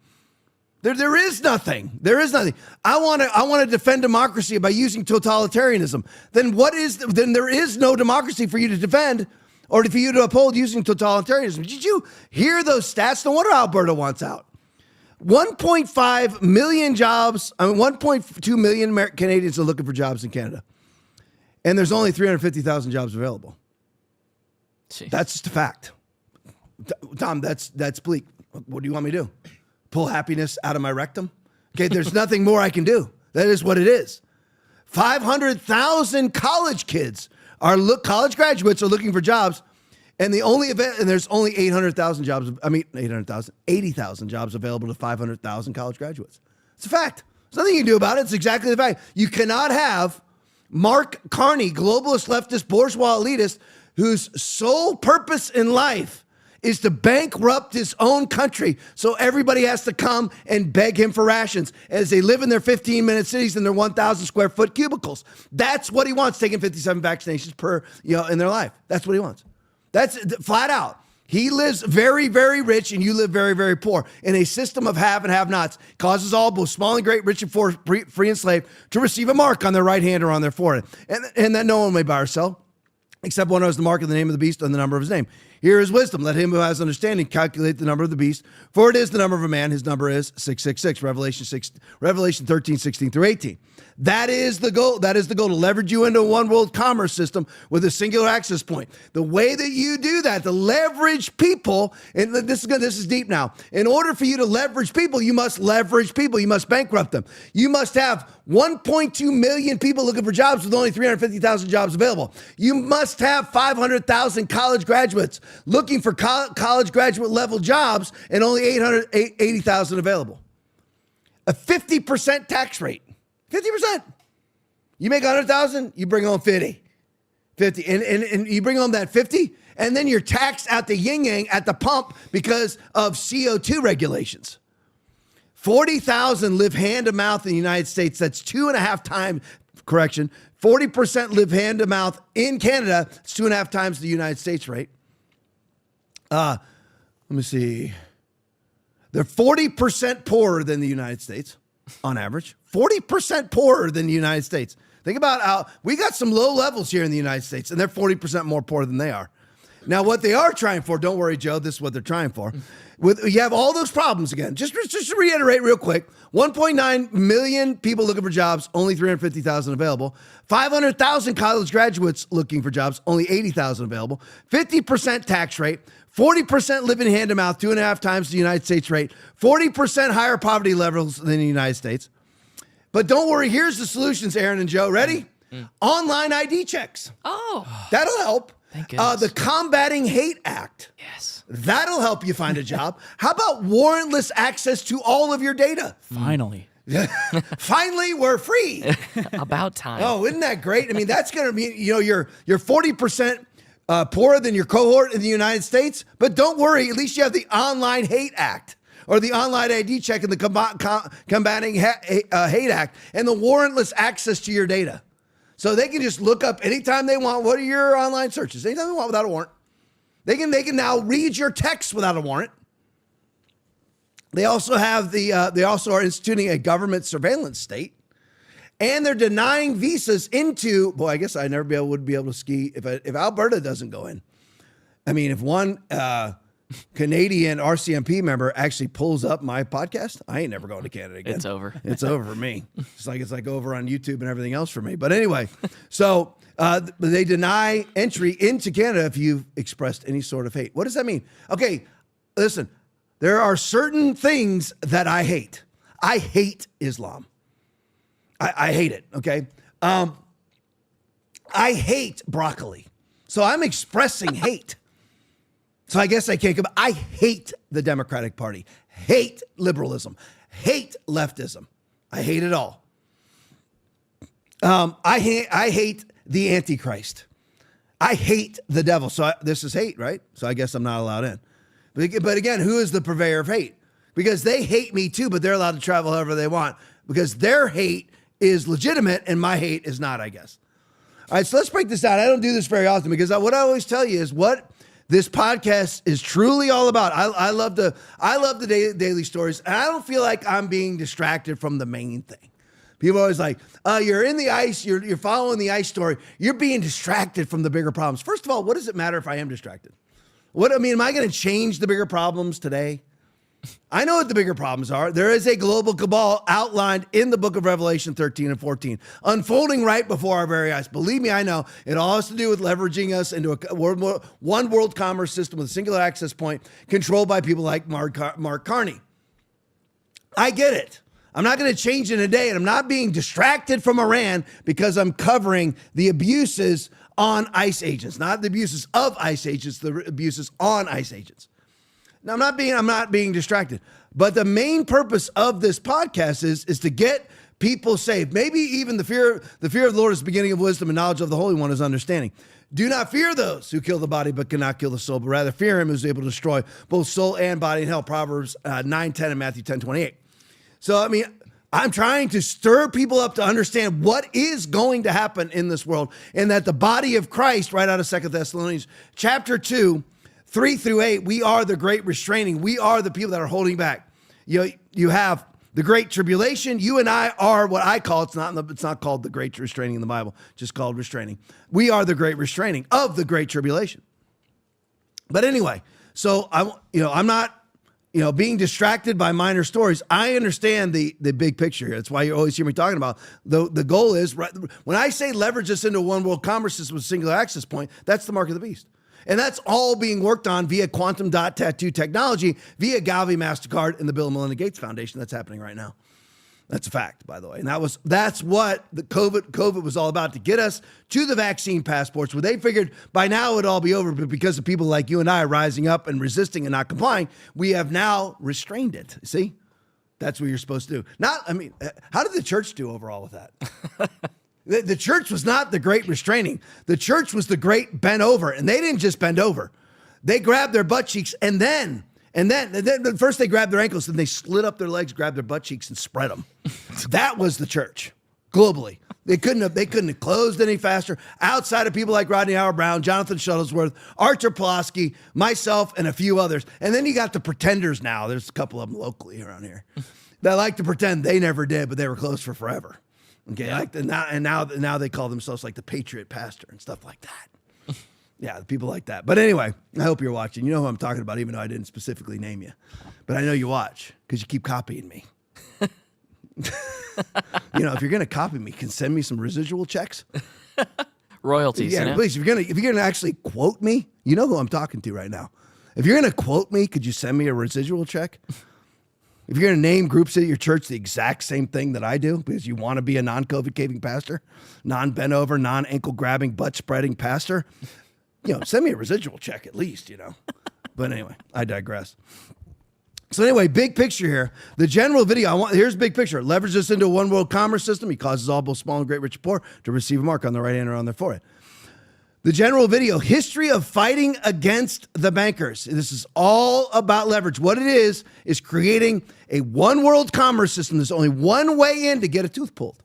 There is nothing. There is nothing. I want to defend democracy by using totalitarianism. Then there is no democracy for you to defend or for you to uphold using totalitarianism. Did you hear those stats? No wonder Alberta wants out. 1.5 million jobs. 1.2 million Canadians are looking for jobs in Canada. And there's only 350,000 jobs available. Jeez. That's just a fact. Tom, that's bleak. What do you want me to do? Pull happiness out of my rectum? Okay, there's nothing more I can do. That is what it is. 500,000 college graduates are looking for jobs. And there's only 80,000 jobs available to 500,000 college graduates. It's a fact. There's nothing you can do about it. It's exactly the fact. You cannot have Mark Carney, globalist, leftist, bourgeois elitist, whose sole purpose in life is to bankrupt his own country. So everybody has to come and beg him for rations as they live in their 15-minute cities in their 1,000 square foot cubicles. That's what he wants, taking 57 vaccinations per, in their life. That's what he wants. That's flat out. He lives very, very rich and you live very, very poor in a system of have and have nots. Causes all, both small and great, rich and poor, free and slave, to receive a mark on their right hand or on their forehead. And that no one may buy or sell, except one who has the mark of the name of the beast and the number of his name. Here is wisdom. Let him who has understanding calculate the number of the beast, for it is the number of a man. His number is 666. Revelation 13, 16 through 18. That is the goal. That is the goal, to leverage you into a one world commerce system with a singular access point. The way that you do that, to leverage people, and this is deep now. In order for you to leverage people, you must leverage people. You must bankrupt them. You must have 1.2 million people looking for jobs with only 350,000 jobs available. You must have 500,000 college graduates looking for college graduate level jobs and only 880,000 available. A 50% tax rate. 50%. You make 100,000, you bring home 50. And you bring home that 50, and then you're taxed at the yin-yang at the pump because of CO2 regulations. 40,000 live hand to mouth in the United States. That's 2.5 times, 40% live hand to mouth in Canada. It's 2.5 times the United States rate. Let me see. They're 40% poorer than the United States on average. 40% poorer than the United States. Think about how we got some low levels here in the United States, and they're 40% more poor than they are. Now, what they are trying for, don't worry, Joe, this is what they're trying for. You have all those problems again. Just to reiterate real quick, 1.9 million people looking for jobs, only 350,000 available. 500,000 college graduates looking for jobs, only 80,000 available. 50% tax rate. 40% living hand to mouth, 2.5 times the United States rate. 40% higher poverty levels than the United States. But don't worry, here's the solutions, Aaron and Joe. Ready? Online ID checks. Oh. That'll help. Thank goodness. The Combating Hate Act. Yes. That'll help you find a job. How about warrantless access to all of your data? Finally. Finally, we're free. About time. Oh, isn't that great? I mean, that's going to be, your 40% poorer than your cohort in the United States. But don't worry, at least you have the Online Hate Act or the Online ID Check and the Combating Hate Act and the warrantless access to your data. So they can just look up anytime they want. What are your online searches? Anytime they want without a warrant. They can now read your texts without a warrant. They also have they also are instituting a government surveillance state. And they're denying visas into, boy, I guess I never would be able to ski if Alberta doesn't go in. I mean, if one Canadian RCMP member actually pulls up my podcast, I ain't never going to Canada again. It's over. It's over for me. It's like over on YouTube and everything else for me. But anyway, so they deny entry into Canada if you've expressed any sort of hate. What does that mean? Okay, listen, there are certain things that I hate. I hate Islam. I hate it, okay? I hate broccoli. So I'm expressing hate. So I guess I can't come. I hate the Democratic Party, hate liberalism, hate leftism. I hate it all. I hate the Antichrist. I hate the devil. So this is hate, right? So I guess I'm not allowed in. But again, who is the purveyor of hate? Because they hate me too, but they're allowed to travel however they want because their hate is legitimate and my hate is not, I guess. All right, so let's break this down. I don't do this very often because what I always tell you is what this podcast is truly all about. I love the daily stories, and I don't feel like I'm being distracted from the main thing. People are always like, you're in the ice, you're following the ice story, you're being distracted from the bigger problems. First of all, what does it matter if I am distracted? Am I going to change the bigger problems today? I know what the bigger problems are. There is a global cabal outlined in the book of Revelation 13 and 14, unfolding right before our very eyes. Believe me, I know. It all has to do with leveraging us into a one world commerce system with a singular access point controlled by people like Mark Carney. I get it. I'm not going to change in a day, and I'm not being distracted from Iran because I'm covering the abuses on ICE agents, not the abuses of ICE agents, the abuses on ICE agents. Now, I'm not being distracted, but the main purpose of this podcast is to get people saved. Maybe even the fear of the Lord is the beginning of wisdom, and knowledge of the Holy One is understanding. Do not fear those who kill the body but cannot kill the soul, but rather fear him who is able to destroy both soul and body in hell. Proverbs 9:10 and Matthew 10:28. So, I mean, I'm trying to stir people up to understand what is going to happen in this world, and that the body of Christ, right out of 2 Thessalonians chapter 2, 3-8, we are the great restraining. We are the people that are holding back. You have the great tribulation. You and I are what I call, it's not called the great restraining in the Bible, just called restraining. We are the great restraining of the great tribulation. But anyway, so I'm not being distracted by minor stories. I understand the big picture here. That's why you always hear me talking about the goal is, right, when I say leverage this into one world commerce system with a singular access point, that's the mark of the beast. And that's all being worked on via quantum dot tattoo technology, via Galvi, MasterCard, and the Bill and Melinda Gates Foundation. That's happening right now. That's a fact, by the way. And that's what the COVID was all about, to get us to the vaccine passports, where they figured by now it would all be over. But because of people like you and I rising up and resisting and not complying, we have now restrained it. See? That's what you're supposed to do. How did the church do overall with that? The church was not the great restraining. The church was the great bend over. And they didn't just bend over. They grabbed their butt cheeks and then first they grabbed their ankles, then they slid up their legs, grabbed their butt cheeks and spread them. That was the church globally. They couldn't have closed any faster. Outside of people like Rodney Howard-Brown, Jonathan Shuttlesworth, Archer Pulaski, myself, and a few others. And then you got the pretenders now. There's a couple of them locally around here that like to pretend they never did, but they were closed for forever. Okay, yeah. Now they call themselves like the Patriot Pastor and stuff like that. Yeah, people like that. But anyway, I hope you're watching. You know who I'm talking about, even though I didn't specifically name you. But I know you watch because you keep copying me. If you're going to copy me, can send me some residual checks. Royalties. Yeah, please. If you're gonna actually quote me, you know who I'm talking to right now. If you're going to quote me, could you send me a residual check? If you're going to name groups at your church the exact same thing that I do, because you want to be a non-COVID caving pastor, non-bent over, non-ankle grabbing, butt spreading pastor, send me a residual check at least, But anyway, I digress. So anyway, big picture here. The general video, here's big picture. Leverage this into a one world commerce system. He causes all, both small and great, rich and poor, to receive a mark on their right hand or on their forehead. The general video, history of fighting against the bankers. This is all about leverage. What it is creating a one world commerce system. There's only one way in to get a tooth pulled.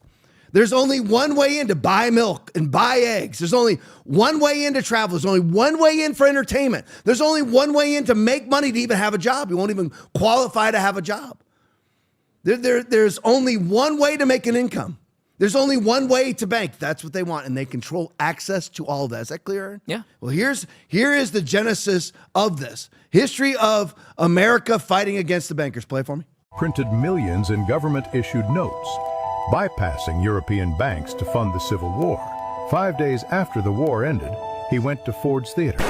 There's only one way in to buy milk and buy eggs. There's only one way in to travel. There's only one way in for entertainment. There's only one way in to make money to even have a job. You won't even qualify to have a job. There's only one way to make an income. There's only one way to bank. That's what they want, and they control access to all of that. Is that clear? Yeah. Well, here is the genesis of this. History of America fighting against the bankers. Play for me. Printed millions in government-issued notes, bypassing European banks to fund the Civil War. 5 days after the war ended, he went to Ford's Theater.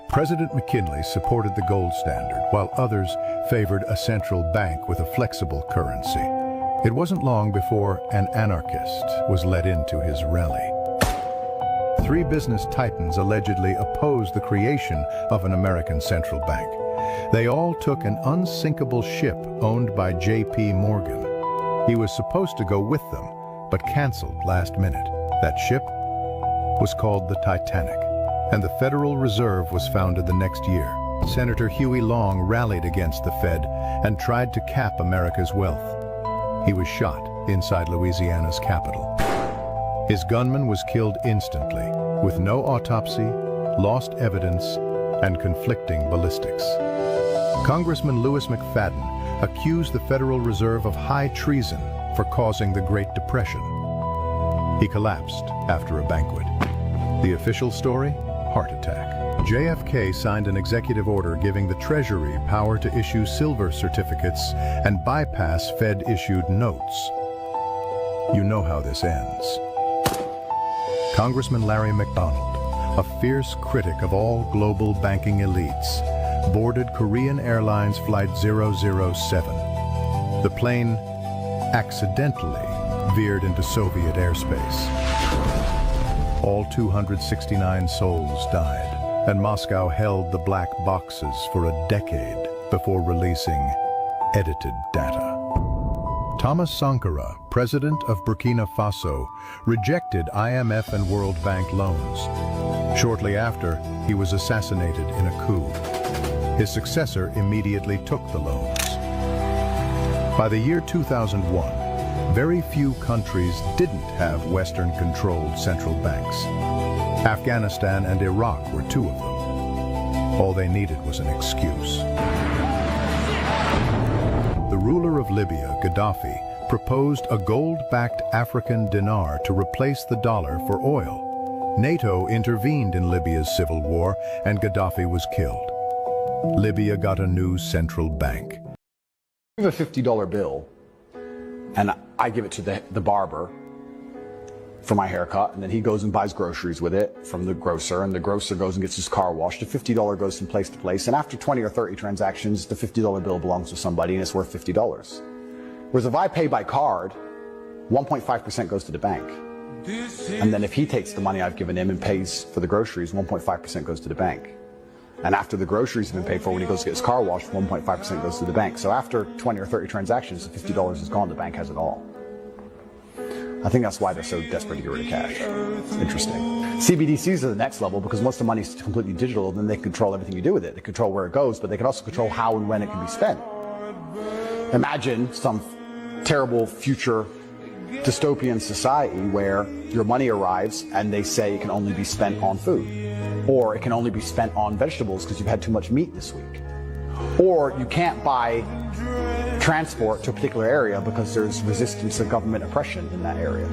President McKinley supported the gold standard, while others favored a central bank with a flexible currency. It wasn't long before an anarchist was let into his rally. 3 business titans allegedly opposed the creation of an American central bank. They all took an unsinkable ship owned by J.P. Morgan. He was supposed to go with them, but canceled last minute. That ship was called the Titanic, and the Federal Reserve was founded the next year. Senator Huey Long rallied against the Fed and tried to cap America's wealth. He was shot inside Louisiana's capital. His gunman was killed instantly, with no autopsy, lost evidence, and conflicting ballistics. Congressman Louis McFadden accused the Federal Reserve of high treason for causing the Great Depression. He collapsed after a banquet. The official story? Heart attack. JFK signed an executive order giving the Treasury power to issue silver certificates and bypass Fed-issued notes. You know how this ends. Congressman Larry McDonald, a fierce critic of all global banking elites, boarded Korean Airlines Flight 007. The plane accidentally veered into Soviet airspace. All 269 souls died, and Moscow held the black boxes for a decade before releasing edited data. Thomas Sankara, president of Burkina Faso, rejected IMF and World Bank loans. Shortly after, he was assassinated in a coup. His successor immediately took the loans. By the year 2001, very few countries didn't have Western-controlled central banks. Afghanistan and Iraq were 2 of them. All they needed was an excuse. The ruler of Libya, Gaddafi, proposed a gold-backed African dinar to replace the dollar for oil. NATO intervened in Libya's civil war, and Gaddafi was killed. Libya got a new central bank. I have a $50 bill, and I give it to the barber for my haircut, and then he goes and buys groceries with it from the grocer, and the grocer goes and gets his car washed. The $50 goes from place to place, and after 20 or 30 transactions, the $50 bill belongs to somebody, and it's worth $50. Whereas if I pay by card, 1.5% goes to the bank. And then if he takes the money I've given him and pays for the groceries, 1.5% goes to the bank. And after the groceries have been paid for, when he goes to get his car washed, 1.5% goes to the bank. So after 20 or 30 transactions, the $50 is gone, the bank has it all. I think that's why they're so desperate to get rid of cash. It's interesting. CBDCs are the next level, because once the money's completely digital, then they control everything you do with it. They control where it goes, but they can also control how and when it can be spent. Imagine some terrible future dystopian society where your money arrives and they say it can only be spent on food, or it can only be spent on vegetables because you've had too much meat this week, or you can't buy transport to a particular area because there's resistance to government oppression in that area.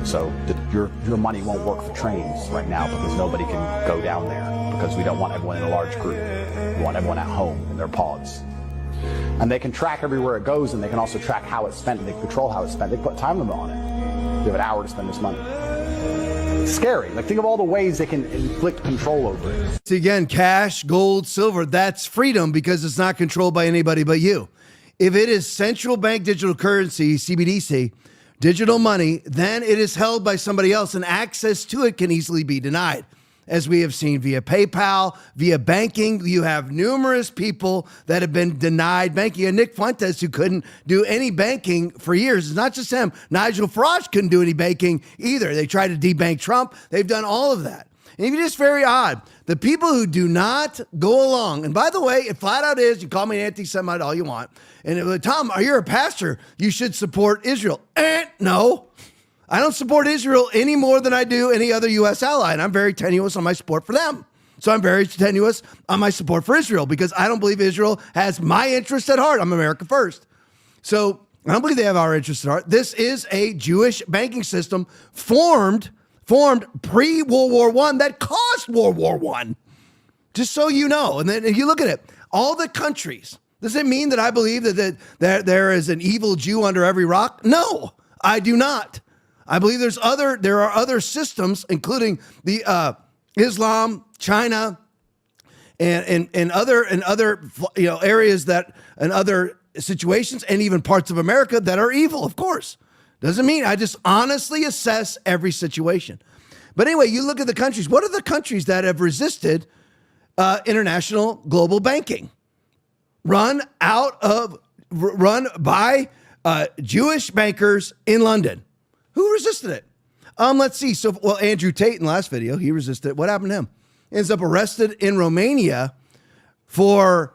So your money won't work for trains right now because nobody can go down there, because we don't want everyone in a large group. We want everyone at home in their pods. And they can track everywhere it goes, and they can also track how it's spent, and they control how it's spent. They put a time limit on it. You have an hour to spend this money. It's scary. Like, think of all the ways they can inflict control over it. See, again, cash, gold, silver, that's freedom because it's not controlled by anybody but you. If it is central bank digital currency, CBDC, digital money, then it is held by somebody else, and access to it can easily be denied. As we have seen via PayPal, via banking, you have numerous people that have been denied banking. And Nick Fuentes, who couldn't do any banking for years. It's not just him. Nigel Farage couldn't do any banking either. They tried to debank Trump. They've done all of that. And it's just very odd. The people who do not go along, and by the way, it flat out is, you call me an anti-Semite all you want. And Tom, you're a pastor. You should support Israel. No. I don't support Israel any more than I do any other U.S. ally. And I'm very tenuous on my support for them. So I'm very tenuous on my support for Israel because I don't believe Israel has my interest at heart. I'm America first. So I don't believe they have our interest at heart. This is a Jewish banking system formed pre-World War I that caused World War I. Just so you know. And then if you look at it, all the countries, does it mean that I believe that there is an evil Jew under every rock? No, I do not. I believe there are other systems, including the Islam, China, and other areas that and other situations, and even parts of America that are evil. Of course, doesn't mean I just honestly assess every situation. But anyway, you look at the countries. What are the countries that have resisted international global banking? Run by Jewish bankers in London. Who resisted it? Let's see. So, Andrew Tate in the last video, he resisted it. What happened to him? Ends up arrested in Romania for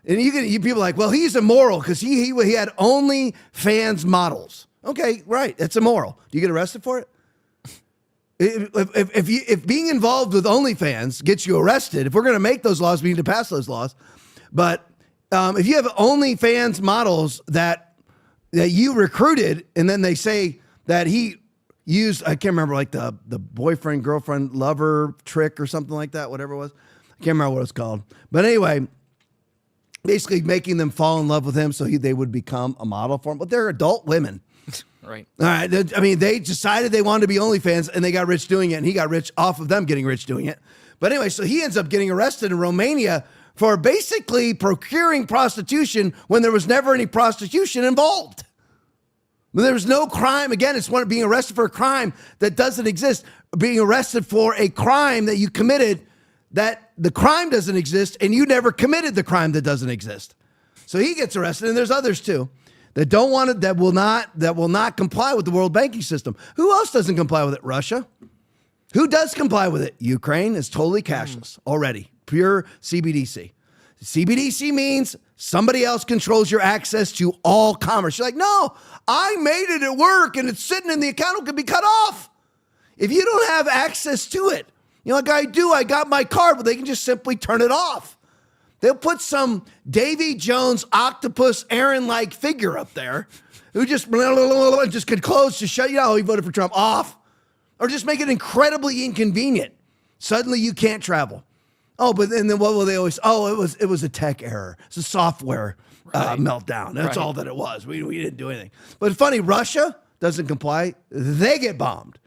and you people are like, well, he's immoral because he had OnlyFans models. Okay, right. That's immoral. Do you get arrested for it? If being involved with OnlyFans gets you arrested, if we're going to make those laws, we need to pass those laws. But if you have OnlyFans models that you recruited, and then they say that he used, I can't remember, like the boyfriend, girlfriend, lover trick or something like that, whatever it was. I can't remember what it's called. But anyway, basically making them fall in love with him so they would become a model for him. But they're adult women. Right. All right. I mean, they decided they wanted to be OnlyFans and they got rich doing it, and he got rich off of them getting rich doing it. But anyway, so he ends up getting arrested in Romania for basically procuring prostitution when there was never any prostitution involved. There was no crime. Again, it's being arrested for a crime that doesn't exist. Being arrested for a crime that you committed that the crime doesn't exist and you never committed the crime that doesn't exist. So he gets arrested, and there's others too that don't want it, that will not comply with the world banking system. Who else doesn't comply with it? Russia. Who does comply with it? Ukraine is totally cashless already. Pure CBDC. CBDC means somebody else controls your access to all commerce. You're like, no, I made it at work and it's sitting in the account. It could be cut off. If you don't have access to it, like I do, I got my card, but they can just simply turn it off. They'll put some Davy Jones octopus Aaron-like figure up there who just could close to shut you out. Oh, he voted for Trump. Off. Or just make it incredibly inconvenient. Suddenly you can't travel. Oh, but then what will they always? Oh, it was a tech error. It's a software meltdown. That's all that it was. We didn't do anything. But funny, Russia doesn't comply. They get bombed.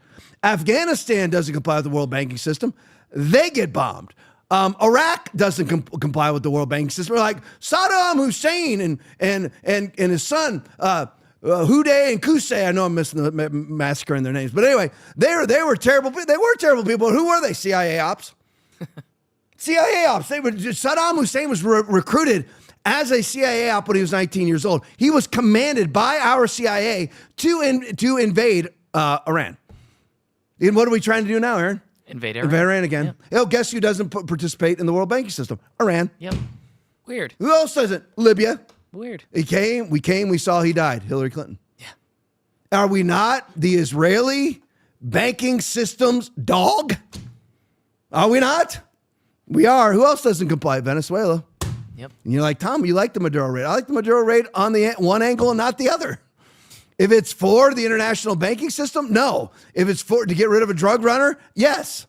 Afghanistan doesn't comply with the world banking system. They get bombed. Iraq doesn't comply with the world banking system. We're like Saddam Hussein and his son Houday and Qusay. I know I'm massacring their names, but anyway, they were terrible. They were terrible people. Who were they? CIA ops. CIA ops. Saddam Hussein was recruited as a CIA op when he was 19 years old. He was commanded by our CIA to invade Iran. And what are we trying to do now, Aaron? Invade Iran. Invade Iran again. Yep. Oh, guess who doesn't participate in the world banking system? Iran. Yep. Weird. Who else doesn't? Libya. Weird. We saw he died. Hillary Clinton. Yeah. Are we not the Israeli banking system's dog? Are we not? We are. Who else doesn't comply? Venezuela. Yep. And you're like, Tom, you like the Maduro raid. I like the Maduro raid on the one angle and not the other. If it's for the international banking system, no. If it's to get rid of a drug runner, yes.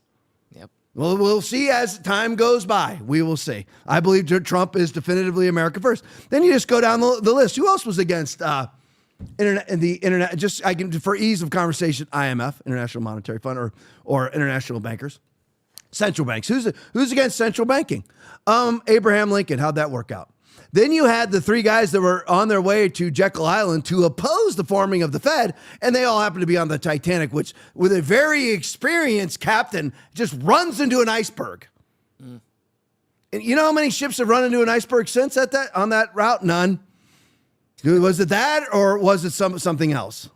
Yep. Well, we'll see as time goes by. We will see. I believe Trump is definitively America first. Then you just go down the list. Who else was against internet? Just for ease of conversation, IMF, International Monetary Fund, or international bankers, central banks. Who's against central banking? Abraham Lincoln. How'd that work out? Then you had the three guys that were on their way to Jekyll Island to oppose the forming of the Fed, and they all happened to be on the Titanic, which, with a very experienced captain, just runs into an iceberg. Mm. And you know how many ships have run into an iceberg since on that route? None. Was it that, or was it something else?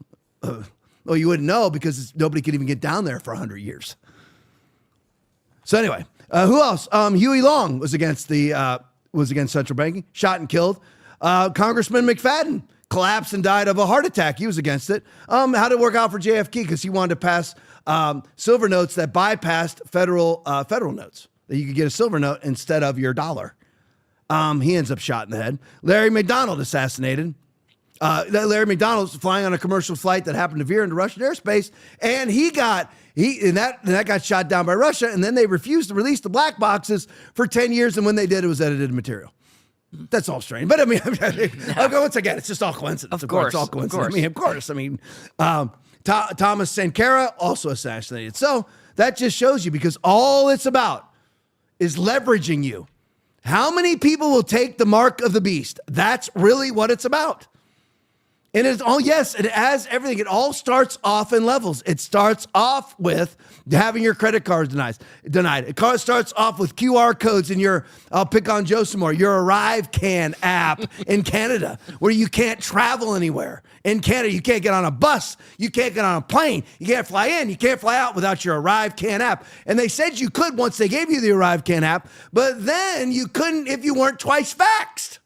Well, you wouldn't know because nobody could even get down there for 100 years. So anyway, who else? Huey Long was against central banking, shot and killed. Congressman McFadden collapsed and died of a heart attack. He was against it. How did it work out for JFK? Because he wanted to pass silver notes that bypassed federal notes, that you could get a silver note instead of your dollar. He ends up shot in the head. Larry McDonald assassinated. Larry McDonald's flying on a commercial flight that happened to veer into Russian airspace, and that got shot down by Russia, and then they refused to release the black boxes for 10 years, and when they did, it was edited material. That's all strange. But I mean, once again, it's just all coincidence. Of course. It's all coincidence. Of course. Thomas Sankara also assassinated. So that just shows you, because all it's about is leveraging you. How many people will take the mark of the beast? That's really what it's about. And it's all, yes, and as everything, it all starts off in levels. It starts off with having your credit card denied. It starts off with QR codes in your, I'll pick on Joe some more, your ArriveCan app in Canada, where you can't travel anywhere. In Canada, you can't get on a bus. You can't get on a plane. You can't fly in. You can't fly out without your ArriveCan app. And they said you could once they gave you the ArriveCan app, but then you couldn't if you weren't twice vaxxed.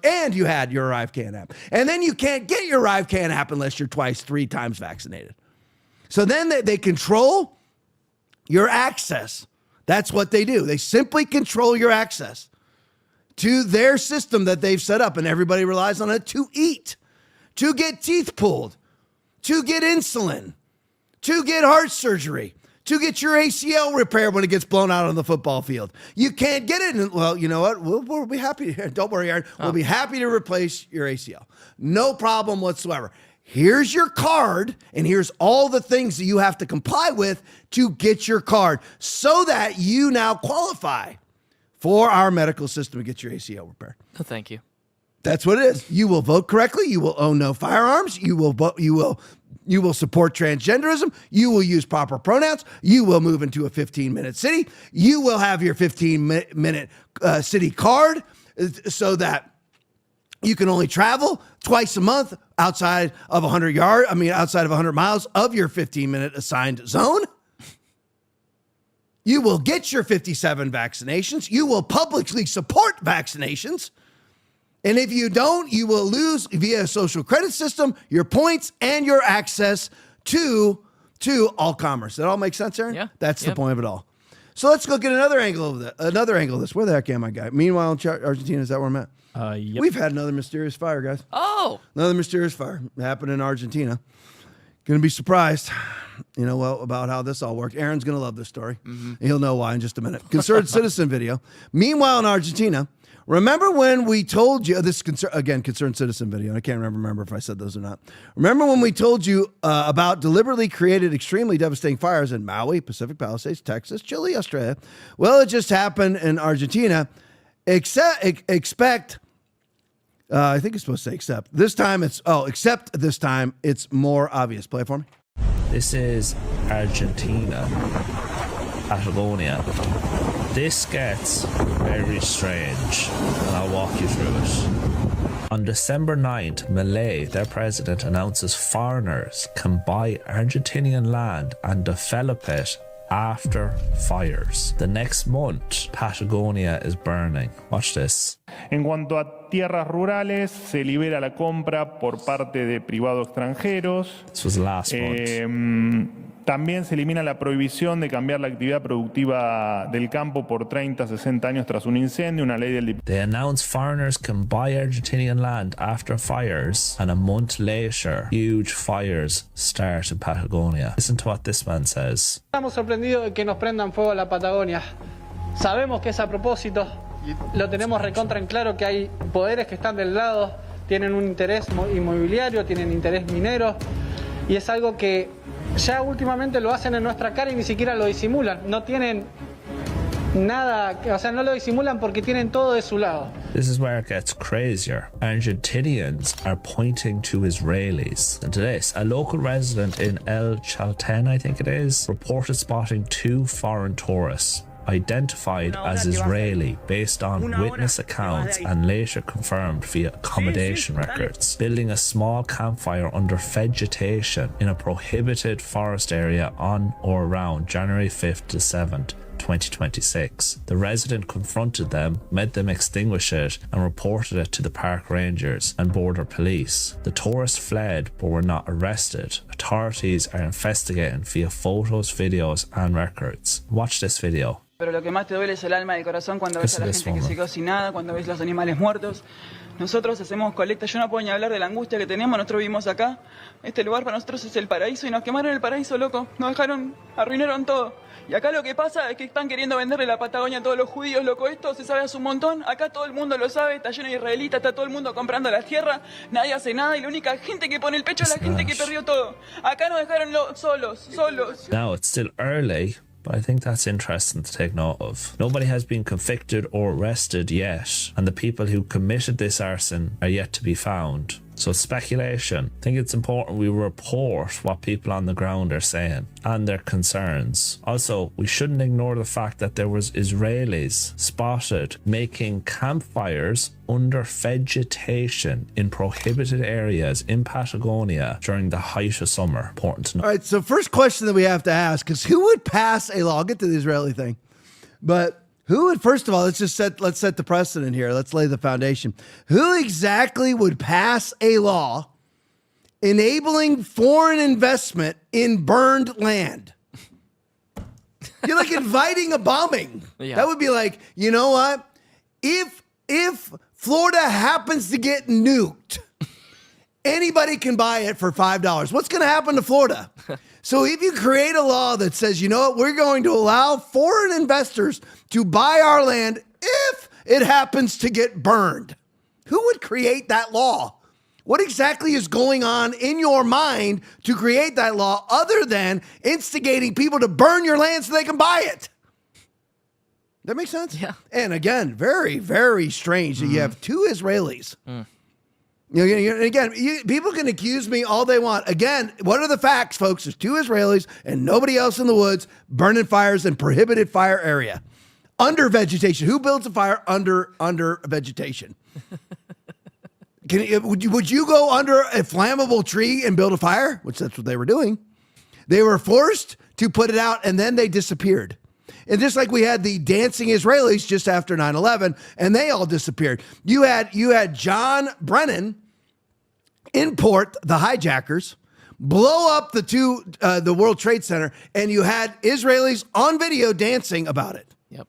And you had your ArriveCan app. And then you can't get your ArriveCan app unless you're 3 times vaccinated. So then they control your access. That's what they do. They simply control your access to their system that they've set up, and everybody relies on it to eat, to get teeth pulled, to get insulin, to get heart surgery, to get your ACL repaired when it gets blown out on the football field. You can't get it. Well, you know what? We'll be happy. Don't worry, Aaron. We'll be happy to replace your ACL. No problem whatsoever. Here's your card, and here's all the things that you have to comply with to get your card so that you now qualify for our medical system to get your ACL repaired. No, thank you. That's what it is. You will vote correctly. You will own no firearms. You will support transgenderism. You will use proper pronouns. You will move into a 15-minute city. You will have your 15-minute city card so that you can only travel twice a month outside of 100 miles of your 15-minute assigned zone. You will get your 57 vaccinations. You will publicly support vaccinations. And if you don't, you will lose via a social credit system your points and your access to all commerce. That all makes sense, Aaron? Yeah. That's the point of it all. So let's go get another angle of this. Where the heck am I, guy? Meanwhile, in Argentina, is that where I'm at? Yep. We've had another mysterious fire, guys. Oh. Another mysterious fire happened in Argentina. Going to be surprised, about how this all worked. Aaron's going to love this story. Mm-hmm. He'll know why in just a minute. Concerned citizen video. Meanwhile, in Argentina, remember when we told you, this concerned citizen video, and I can't remember if I said those or not. Remember when we told you about deliberately created extremely devastating fires in Maui, Pacific Palisades, Texas, Chile, Australia? Well, it just happened in Argentina. I think it's supposed to say except. Except this time it's more obvious. Play it for me. This is Argentina, Patagonia. This gets very strange, and I'll walk you through it. On December 9th, Milei, their president, announces foreigners can buy Argentinian land and develop it after fires. The next month, Patagonia is burning. Watch this. En cuanto a tierras rurales, se libera la compra por parte de privados extranjeros. This was last month. También se elimina la prohibición de cambiar la actividad productiva del campo por 30 a 60 años tras un incendio, una ley del... They announce foreigners can buy Argentinian land after fires, and a month later, huge fires start in Patagonia. Listen to what this man says. Estamos sorprendidos de que nos prendan fuego a la Patagonia. Sabemos que es a propósito, lo tenemos recontra en claro que hay poderes que están del lado, tienen un interés inmobiliario, tienen interés minero, y es algo que ya últimamente lo hacen en nuestra cara y ni siquiera lo disimulan. No tienen nada, no lo disimulan porque tienen todo de su lado. This is where it gets crazier. Argentinians are pointing to Israelis. And to this, a local resident in El Chalten, I think it is, reported spotting 2 foreign tourists identified as Israeli based on witness accounts and later confirmed via accommodation records, building a small campfire under vegetation in a prohibited forest area on or around January 5th to 7th, 2026. The resident confronted them, made them extinguish it, and reported it to the park rangers and border police. The tourists fled but were not arrested. Authorities are investigating via photos, videos, and records. Watch this video. Pero lo que más te duele es el alma y el corazón cuando ves a la gente que se quedó sin nada, cuando ves los animales muertos. Nosotros hacemos colecta, yo no puedo ni hablar de la angustia que tenemos, nosotros vivimos acá. Este lugar para nosotros es el paraíso y nos quemaron el paraíso, loco. Nos dejaron, arruinaron todo. Y acá lo que pasa es que están queriendo venderle la Patagonia a todos los judíos, loco. Esto se sabe hace un montón. Acá todo el mundo lo sabe, está lleno de israelitas, está todo el mundo comprando la tierra. Nadie hace nada y la única gente que pone el pecho es la gente que perdió todo. Acá nos dejaron solos. Now, it's still early, but I think that's interesting to take note of. Nobody has been convicted or arrested yet, and the people who committed this arson are yet to be found. So it's speculation. I think it's important we report what people on the ground are saying and their concerns. Also, we shouldn't ignore the fact that there was Israelis spotted making campfires under vegetation in prohibited areas in Patagonia during the height of summer. Important to know. All right, so first question that we have to ask is who would pass a law? I'll get to the Israeli thing. But who would, first of all, let's set the precedent here. Let's lay the foundation. Who exactly would pass a law enabling foreign investment in burned land? You're like inviting a bombing. Yeah. That would be like, you know what? If Florida happens to get nuked, anybody can buy it for $5. What's going to happen to Florida? So if you create a law that says, you know what, we're going to allow foreign investors to buy our land if it happens to get burned, who would create that law? What exactly is going on in your mind to create that law other than instigating people to burn your land so they can buy it? That makes sense? Yeah. And again, very, very strange that you have two Israelis. Again, people can accuse me all they want. Again, what are the facts, folks? There's two Israelis and nobody else in the woods burning fires in prohibited fire area. Under vegetation. Who builds a fire under vegetation? Would you go under a flammable tree and build a fire? Which that's what they were doing. They were forced to put it out and then they disappeared. And just like we had the dancing Israelis just after 9/11, and they all disappeared. You had John Brennan import the hijackers, blow up the World Trade Center, and you had Israelis on video dancing about it. Yep.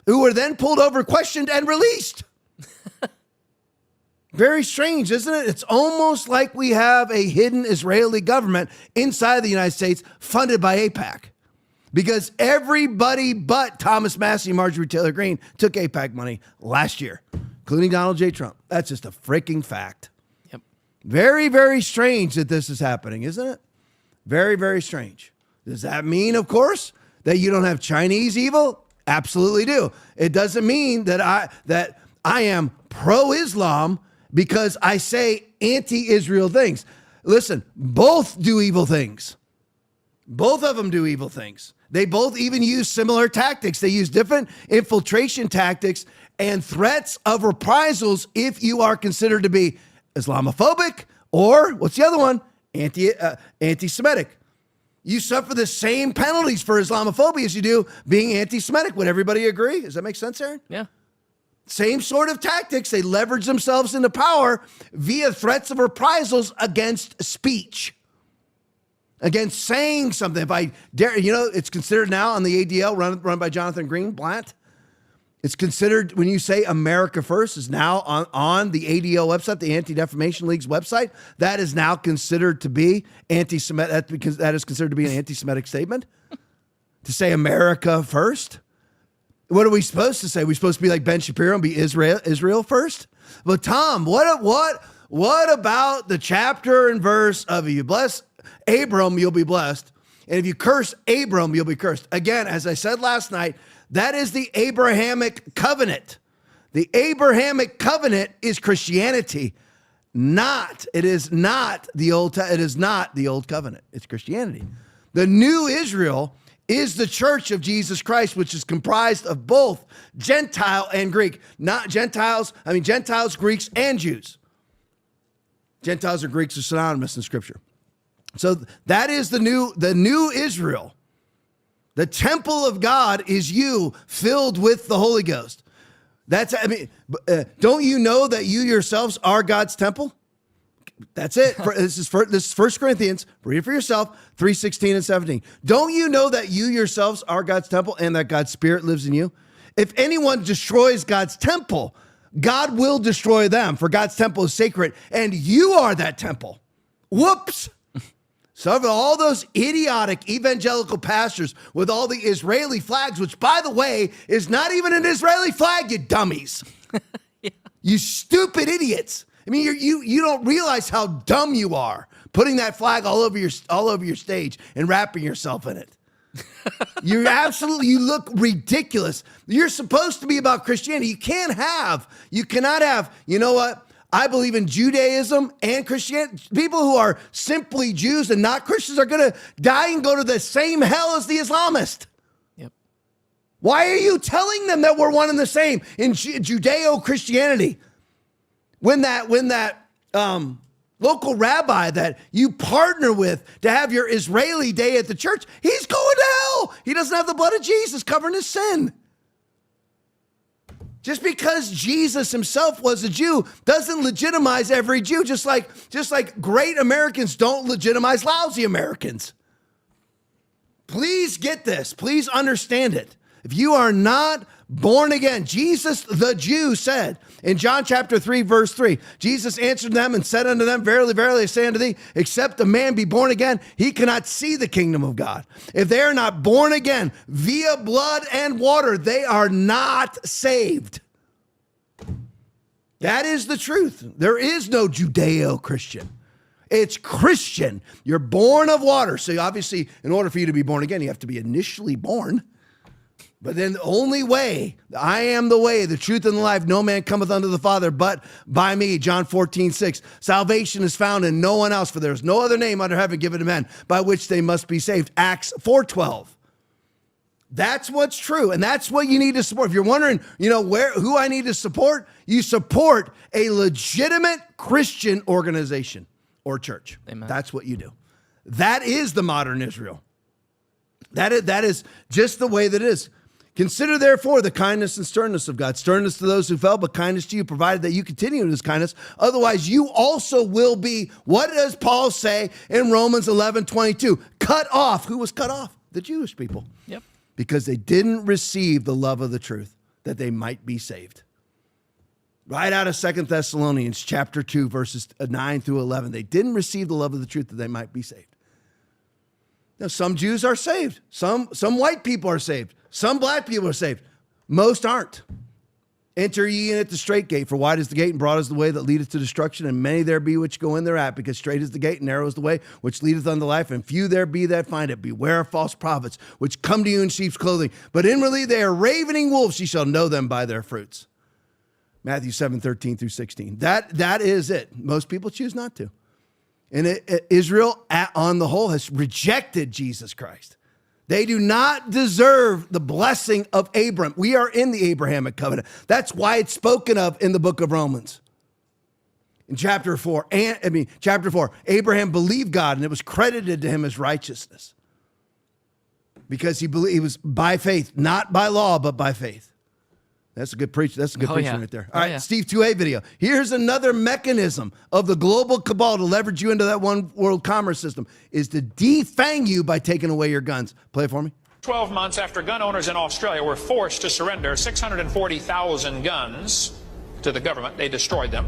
Who were then pulled over, questioned, and released. Very strange, isn't it? It's almost like we have a hidden Israeli government inside the United States funded by AIPAC. Because everybody but Thomas Massey and Marjorie Taylor Greene took AIPAC money last year, including Donald J. Trump. That's just a freaking fact. Yep. Very, very strange that this is happening, isn't it? Very, very strange. Does that mean, of course, that you don't have Chinese evil? Absolutely do. It doesn't mean that I am pro-Islam because I say anti-Israel things. Listen, both do evil things. Both of them do evil things. They both even use similar tactics. They use different infiltration tactics and threats of reprisals if you are considered to be Islamophobic or, what's the other one? Anti-Semitic. You suffer the same penalties for Islamophobia as you do being anti-Semitic. Would everybody agree? Does that make sense, Aaron? Yeah. Same sort of tactics. They leverage themselves into power via threats of reprisals against speech. Against saying something. If I dare, it's considered now on the ADL run by Jonathan Greenblatt. It's considered when you say America First is now on the ADL website, the Anti-Defamation League's website. That is now considered to be anti-Semitic because that is considered to be an anti-Semitic statement. To say America First. What are we supposed to say? Are we supposed to be like Ben Shapiro and be Israel first? But Tom, what about the chapter and verse of if you bless Abram, you'll be blessed. And if you curse Abram, you'll be cursed. Again, as I said last night, that is the Abrahamic covenant. The Abrahamic covenant is Christianity. It is not the old covenant. It's Christianity. The new Israel is the church of Jesus Christ, which is comprised of both Gentile and Greek. Not Gentiles, Greeks, and Jews. Gentiles and Greeks are synonymous in Scripture. So that is the new Israel. The temple of God is you filled with the Holy Ghost. Don't you know that you yourselves are God's temple? That's it. This is 1 Corinthians. Read it for yourself, 3:16 and 17. Don't you know that you yourselves are God's temple and that God's Spirit lives in you? If anyone destroys God's temple, God will destroy them, for God's temple is sacred, and you are that temple. Whoops. So for all those idiotic evangelical pastors with all the Israeli flags, which, by the way, is not even an Israeli flag, you dummies. Yeah. You stupid idiots. I mean, you don't realize how dumb you are putting that flag all over your stage and wrapping yourself in it. You look ridiculous. You're supposed to be about Christianity. You cannot have, you know what? I believe in Judaism and Christianity. People who are simply Jews and not Christians are going to die and go to the same hell as the Islamist. Yep. Why are you telling them that we're one and the same in Judeo-Christianity? When that local rabbi that you partner with to have your Israeli day at the church, he's going to hell. He doesn't have the blood of Jesus covering his sin. Just because Jesus himself was a Jew doesn't legitimize every Jew, just like great Americans don't legitimize lousy Americans. Please get this. Please understand it. If you are not born again, Jesus the Jew said in John chapter 3, verse 3, Jesus answered them and said unto them, verily, verily, I say unto thee, except a man be born again, he cannot see the kingdom of God. If they are not born again via blood and water, they are not saved. That is the truth. There is no Judeo-Christian. It's Christian. You're born of water. So obviously, in order for you to be born again, you have to be initially born. But then the only way, I am the way, the truth, and the life, no man cometh unto the Father but by me, John 14:6. Salvation is found in no one else, for there is no other name under heaven given to men by which they must be saved. Acts 4:12. That's what's true, and that's what you need to support. If you're wondering, who I need to support, you support a legitimate Christian organization or church. Amen. That's what you do. That is the modern Israel. That is just the way that it is. Consider, therefore, the kindness and sternness of God. Sternness to those who fell, but kindness to you, provided that you continue in his kindness. Otherwise, you also will be, what does Paul say in Romans 11:22? Cut off. Who was cut off? The Jewish people. Yep. Because they didn't receive the love of the truth, that they might be saved. Right out of 2 Thessalonians chapter 2, verses 9 through 11. They didn't receive the love of the truth, that they might be saved. Now, some Jews are saved. Some white people are saved. Some black people are saved. Most aren't. Enter ye in at the strait gate, for wide is the gate and broad is the way that leadeth to destruction, and many there be which go in thereat, because strait is the gate and narrow is the way which leadeth unto life, and few there be that find it. Beware of false prophets, which come to you in sheep's clothing, but inwardly they are ravening wolves. Ye shall know them by their fruits. Matthew 7:13 through 16. That is it. Most people choose not to. And Israel, on the whole, has rejected Jesus Christ. They do not deserve the blessing of Abram. We are in the Abrahamic covenant. That's why it's spoken of in the book of Romans. In chapter 4, Abraham believed God, and it was credited to him as righteousness. Because he was by faith, not by law, but by faith. That's a good preach. That's a good preaching right there. All right, Steve 2A video. Here's another mechanism of the global cabal to leverage you into that one world commerce system, is to defang you by taking away your guns. Play it for me. 12 months after gun owners in Australia were forced to surrender 640,000 guns to the government, they destroyed them.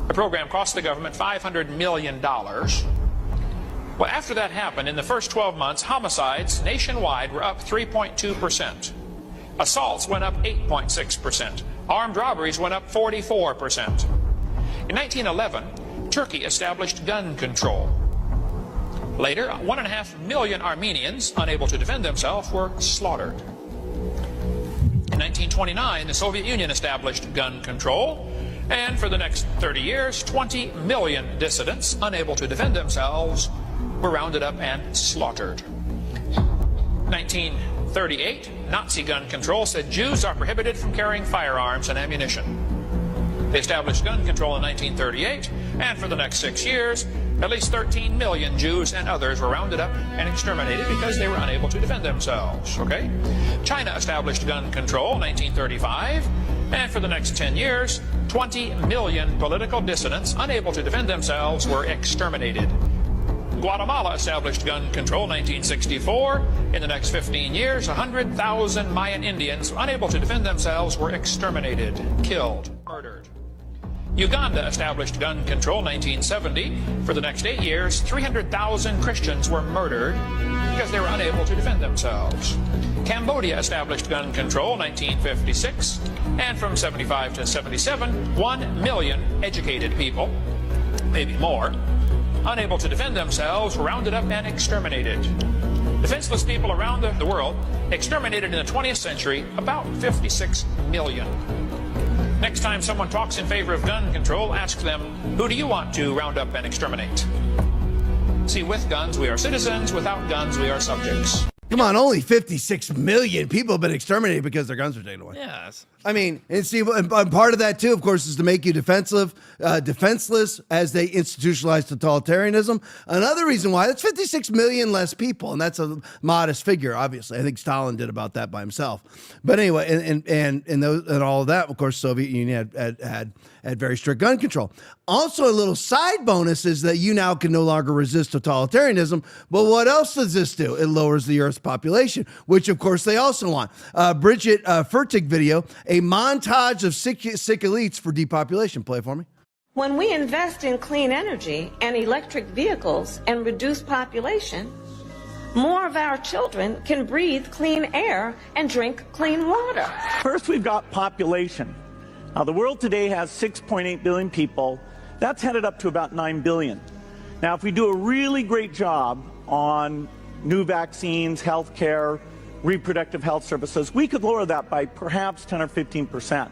The program cost the government $500 million. Well, after that happened, in the first 12 months, homicides nationwide were up 3.2%. Assaults went up 8.6%. Armed robberies went up 44%. In 1911, Turkey established gun control. Later, 1.5 million Armenians, unable to defend themselves, were slaughtered. In 1929, the Soviet Union established gun control. And for the next 30 years, 20 million dissidents, unable to defend themselves, were rounded up and slaughtered. 1938, Nazi gun control said Jews are prohibited from carrying firearms and ammunition. They established gun control in 1938, and for the next 6 years, At least 13 million Jews and others were rounded up and exterminated because they were unable to defend themselves, okay? China established gun control in 1935, and for the next 10 years, 20 million political dissidents unable to defend themselves were exterminated. Guatemala established gun control in 1964. In the next 15 years, 100,000 Mayan Indians unable to defend themselves were exterminated, killed, murdered. Uganda established gun control in 1970. For the next 8 years, 300,000 Christians were murdered because they were unable to defend themselves. Cambodia established gun control in 1956. And from 75 to 77, 1 million educated people, maybe more, unable to defend themselves, were rounded up and exterminated. Defenseless people around the world exterminated in the 20th century, about 56 million. Next time someone talks in favor of gun control, ask them, who do you want to round up and exterminate? See, with guns, we are citizens. Without guns, we are subjects. Come on, only 56 million people have been exterminated because their guns were taken away. Yes. I mean, and see, and part of that too, of course, is to make you defenseless as they institutionalize totalitarianism. Another reason why, that's 56 million less people, and that's a modest figure, obviously. I think Stalin did about that by himself. But anyway, and all of that, of course, Soviet Union had very strict gun control. Also, a little side bonus is that you now can no longer resist totalitarianism. But what else does this do? It lowers the Earth's population, which of course they also want. Bridget Fertig video, a montage of sick elites for depopulation. Play it for me. When we invest in clean energy and electric vehicles and reduce population, more of our children can breathe clean air and drink clean water. First, we've got population. Now, the world today has 6.8 billion people. That's headed up to about 9 billion. Now, if we do a really great job on new vaccines, healthcare, reproductive health services, we could lower that by perhaps 10 or 15%.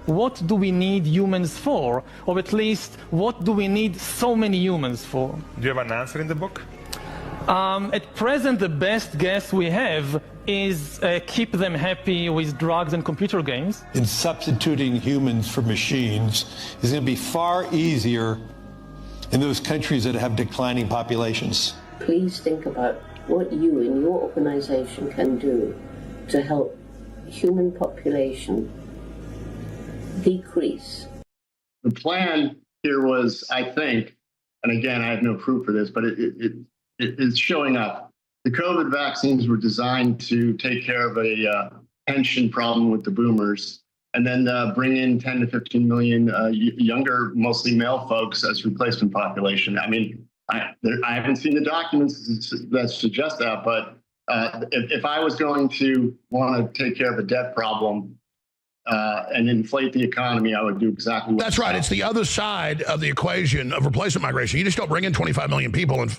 What do we need humans for? Or at least, what do we need so many humans for? Do you have an answer in the book? At present, the best guess we have is keep them happy with drugs and computer games. In substituting humans for machines is going to be far easier in those countries that have declining populations. Please think about what you and your organization can do to help human population decrease. The plan here was, I think, and again, I have no proof for this, but it is showing up. The COVID vaccines were designed to take care of a pension problem with the boomers, and then bring in 10 to 15 million younger, mostly male folks as replacement population. I mean, I haven't seen the documents that suggest that, but if I was going to want to take care of a debt problem and inflate the economy, I would do exactly what. That's right. It's the other side of the equation of replacement migration. You just don't bring in 25 million people in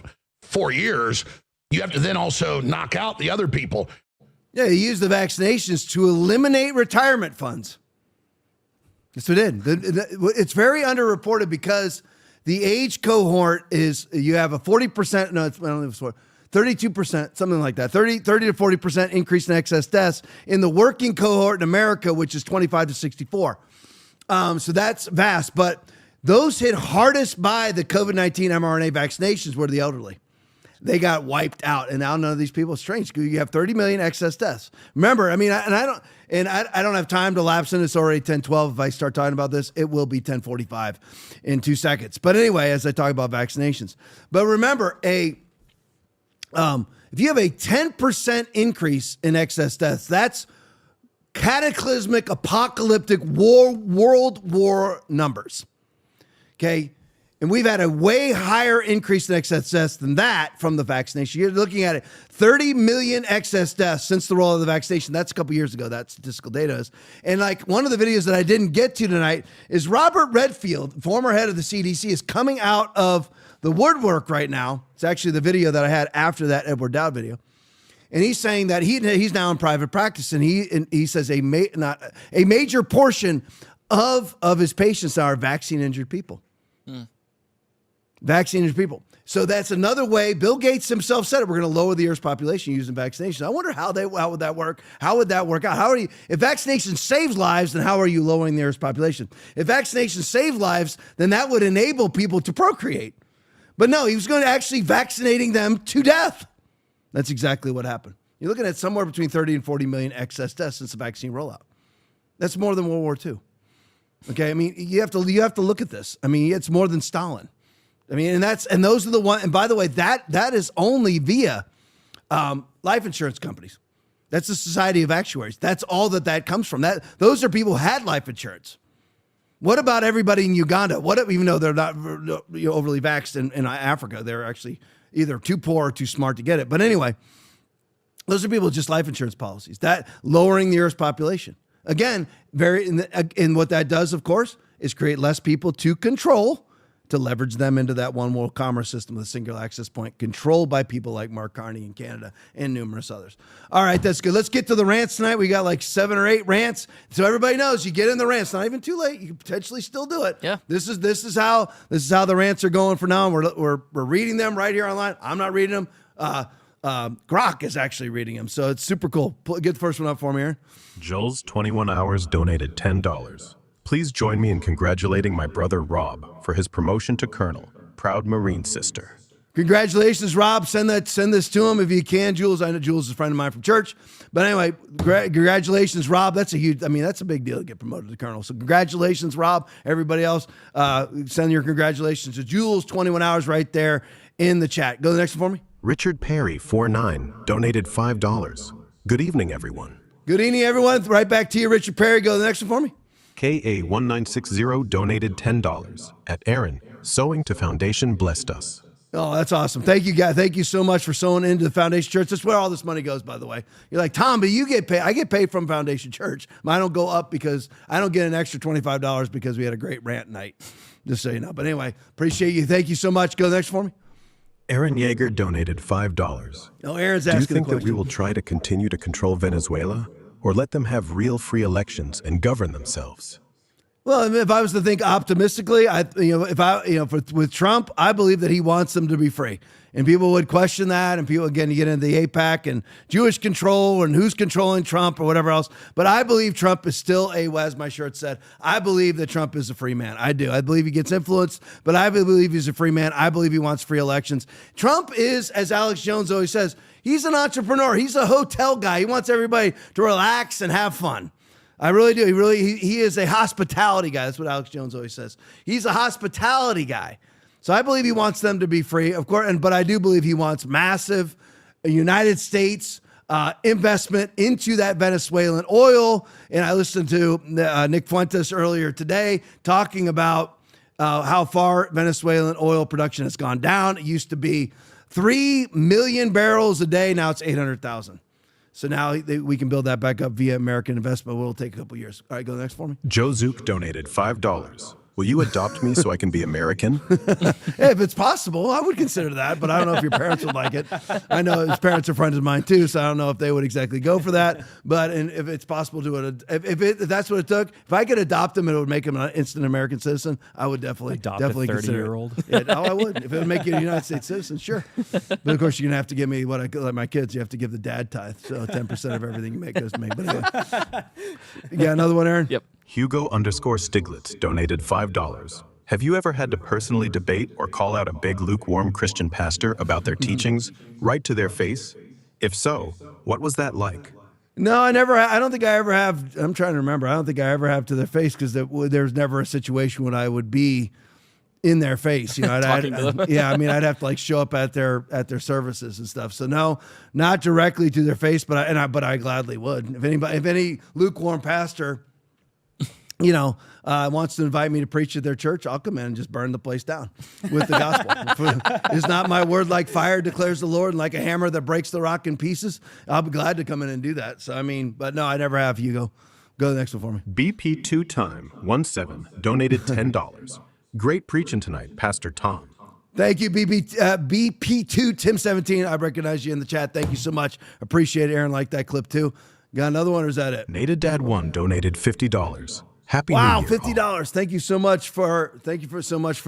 4 years. You have to then also knock out the other people. Yeah, you use the vaccinations to eliminate retirement funds. That's what it did. It's very underreported because the age cohort is, you have a 40%, no, it's, I don't know if it's 32%, something like that, 30 to 40% increase in excess deaths in the working cohort in America, which is 25 to 64. So that's vast, but those hit hardest by the COVID-19 mRNA vaccinations were the elderly. They got wiped out, and now none of these people. It's strange. You have 30 million excess deaths. Remember, I mean, I don't have time to lapse in. It's already 10:12. If I start talking about this, it will be 10:45 in 2 seconds. But anyway, as I talk about vaccinations, but remember, if you have a 10% increase in excess deaths, that's cataclysmic, apocalyptic world war numbers. Okay. And we've had a way higher increase in excess deaths than that from the vaccination. You're looking at it, 30 million excess deaths since the roll of the vaccination. That's a couple years ago, that statistical data is. And like one of the videos that I didn't get to tonight is Robert Redfield, former head of the CDC, is coming out of the woodwork right now. It's actually the video that I had after that Edward Dowd video. And he's saying that he's now in private practice, and he says a major portion of his patients are vaccine-injured people. Vaccinated people. So that's another way. Bill Gates himself said it. We're going to lower the Earth's population using vaccination. I wonder how would that work? How would that work out? If vaccination saves lives, then how are you lowering the Earth's population? If vaccination saves lives, then that would enable people to procreate. But no, he was going to actually vaccinating them to death. That's exactly what happened. You're looking at somewhere between 30 and 40 million excess deaths since the vaccine rollout. That's more than World War II. Okay, I mean, you have to look at this. I mean, it's more than Stalin. I mean, and those are the one. And by the way, that is only via life insurance companies. That's the Society of Actuaries. That's all that comes from. Those are people who had life insurance. What about everybody in Uganda? Even though they're not overly vaxxed in Africa, they're actually either too poor or too smart to get it. But anyway, those are people with just life insurance policies. That lowering the Earth's population. Again, and what that does, of course, is create less people to control, to leverage them into that one world commerce system with a single access point controlled by people like Mark Carney in Canada and numerous others. All right, that's good. Let's get to the rants tonight. We got like 7 or 8 rants. So everybody knows you get in the rants. Not even too late. You can potentially still do it. Yeah. This is how the rants are going for now. And we're reading them right here online. I'm not reading them. Grok is actually reading them. So it's super cool. Get the first one up for me, Aaron. Jules, 21 hours, donated $10. Please join me in congratulating my brother Rob for his promotion to colonel. Proud Marine sister. Congratulations, Rob. Send this to him if you can. Jules, I know Jules is a friend of mine from church. But anyway, congratulations, Rob. That's a big deal to get promoted to colonel. So congratulations, Rob. Everybody else, send your congratulations to Jules, 21 hours right there in the chat. Go to the next one for me. Richard Perry, 49, donated $5. Good evening, everyone. Good evening, everyone. Right back to you, Richard Perry. Go to the next one for me. KA1960 donated $10. At Aaron, sowing to Foundation blessed us. Oh, that's awesome. Thank you, guys. Thank you so much for sowing into the Foundation Church. That's where all this money goes, by the way. You're like, Tom, but you get paid. I get paid from Foundation Church. Mine don't go up because I don't get an extra $25 because we had a great rant night, just so you know. But anyway, appreciate you. Thank you so much. Go to the next for me. Aaron Yeager donated $5. No, Aaron's asking. Do you think the question. that we will try to continue to control Venezuela, or let them have real free elections and govern themselves? Well, if I was to think optimistically, with Trump, I believe that he wants them to be free. And people would question that, and people, again, you get into the AIPAC and Jewish control and who's controlling Trump or whatever else. But I believe Trump is still as my shirt said, I believe that Trump is a free man. I do. I believe he gets influenced, but I believe he's a free man. I believe he wants free elections. Trump is, as Alex Jones always says, he's an entrepreneur. He's a hotel guy. He wants everybody to relax and have fun. I really do. He is a hospitality guy. That's what Alex Jones always says. He's a hospitality guy. So I believe he wants them to be free, of course, but I do believe he wants massive United States investment into that Venezuelan oil. And I listened to Nick Fuentes earlier today talking about how far Venezuelan oil production has gone down. It used to be 3 million barrels a day. Now it's 800,000. So now we can build that back up via American investment. It will take a couple years. All right, go next for me. Joe Zook donated $5. Will you adopt me so I can be American? If it's possible, I would consider that, but I don't know if your parents would like it. I know his parents are friends of mine too, so I don't know if they would exactly go for that. But if it's possible to, if that's what it took, if I could adopt him and it would make him an instant American citizen, I would definitely consider it. 30-year-old. Yeah, I would. If it would make you a United States citizen, sure. But of course, you're gonna have to give me what I like my kids. You have to give the dad tithe, so 10% of everything you make goes to me. But anyway, you got another one, Aaron? Yep. Hugo_Stiglitz donated $5. Have you ever had to personally debate or call out a big lukewarm Christian pastor about their teachings right to their face? If so, what was that like? No, I never. I don't think I ever have. I'm trying to remember. I don't think I ever have to their face because there's never a situation when I would be in their face. You know, I'd have to like show up at their services and stuff. So no, not directly to their face, but I gladly would. If any lukewarm pastor, wants to invite me to preach at their church, I'll come in and just burn the place down with the gospel. Is not my word like fire, declares the Lord, and like a hammer that breaks the rock in pieces? I'll be glad to come in and do that. So, but no, I never have, Hugo. Go to the next one for me. BP2Time17 donated $10. Great preaching tonight, Pastor Tom. Thank you, BP2 Tim 17. I recognize you in the chat. Thank you so much. Appreciate it. Aaron liked that clip too. Got another one, or is that it? Nadadad1 donated $50. Happy Wow, New Year. $50. Thank you so much for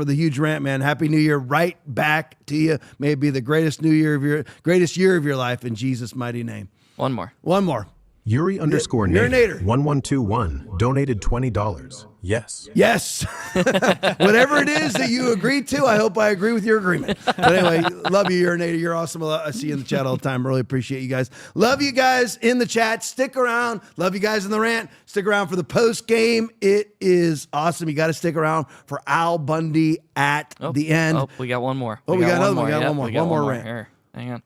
the huge rant, man. Happy New Year right back to you. May it be the greatest year of your life in Jesus' mighty name. One more. Yuri underscore Urinator. Nader 1121 donated $20. Yes. Yes. Whatever it is that you agreed to, I hope I agree with your agreement. But anyway, love you, Urinator. You're awesome. I see you in the chat all the time. Really appreciate you guys. Love you guys in the chat. Stick around. Love you guys in the rant. Stick around for the post game. It is awesome. You got to stick around for Al Bundy at the end. Oh, we got one more. Oh, we got another one. We got Yep, one more. we got One more more. rant. Here, hang on.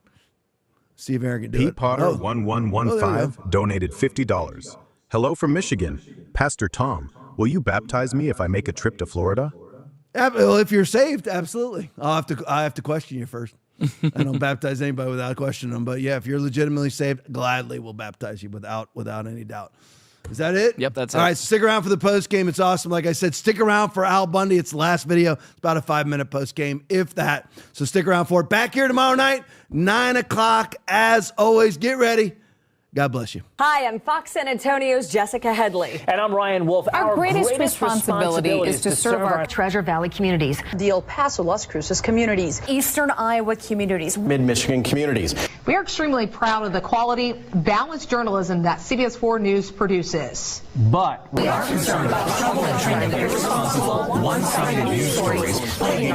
See if Aaron can do Pete it. Potter Oh. 1115 donated $50. Hello from Michigan. Pastor Tom, will you baptize me if I make a trip to Florida? Well, if you're saved, absolutely. I have to question you first. I don't baptize anybody without questioning them. But yeah, if you're legitimately saved, gladly will baptize you without any doubt. Is that it? Yep, that's it. All right, stick around for the post game. It's awesome. Like I said, stick around for Al Bundy. It's the last video. It's about a 5-minute post game, if that. So stick around for it. Back here tomorrow night, 9 o'clock. As always, get ready. God bless you. Hi, I'm Fox San Antonio's Jessica Headley. And I'm Ryan Wolf. Our greatest responsibility is to serve our Treasure Valley communities, the El Paso, Las Cruces communities, Eastern Iowa communities, Mid-Michigan communities. We are extremely proud of the quality, balanced journalism that CBS 4 News produces. But we are concerned about trouble and trend of irresponsible, one-sided news stories plaguing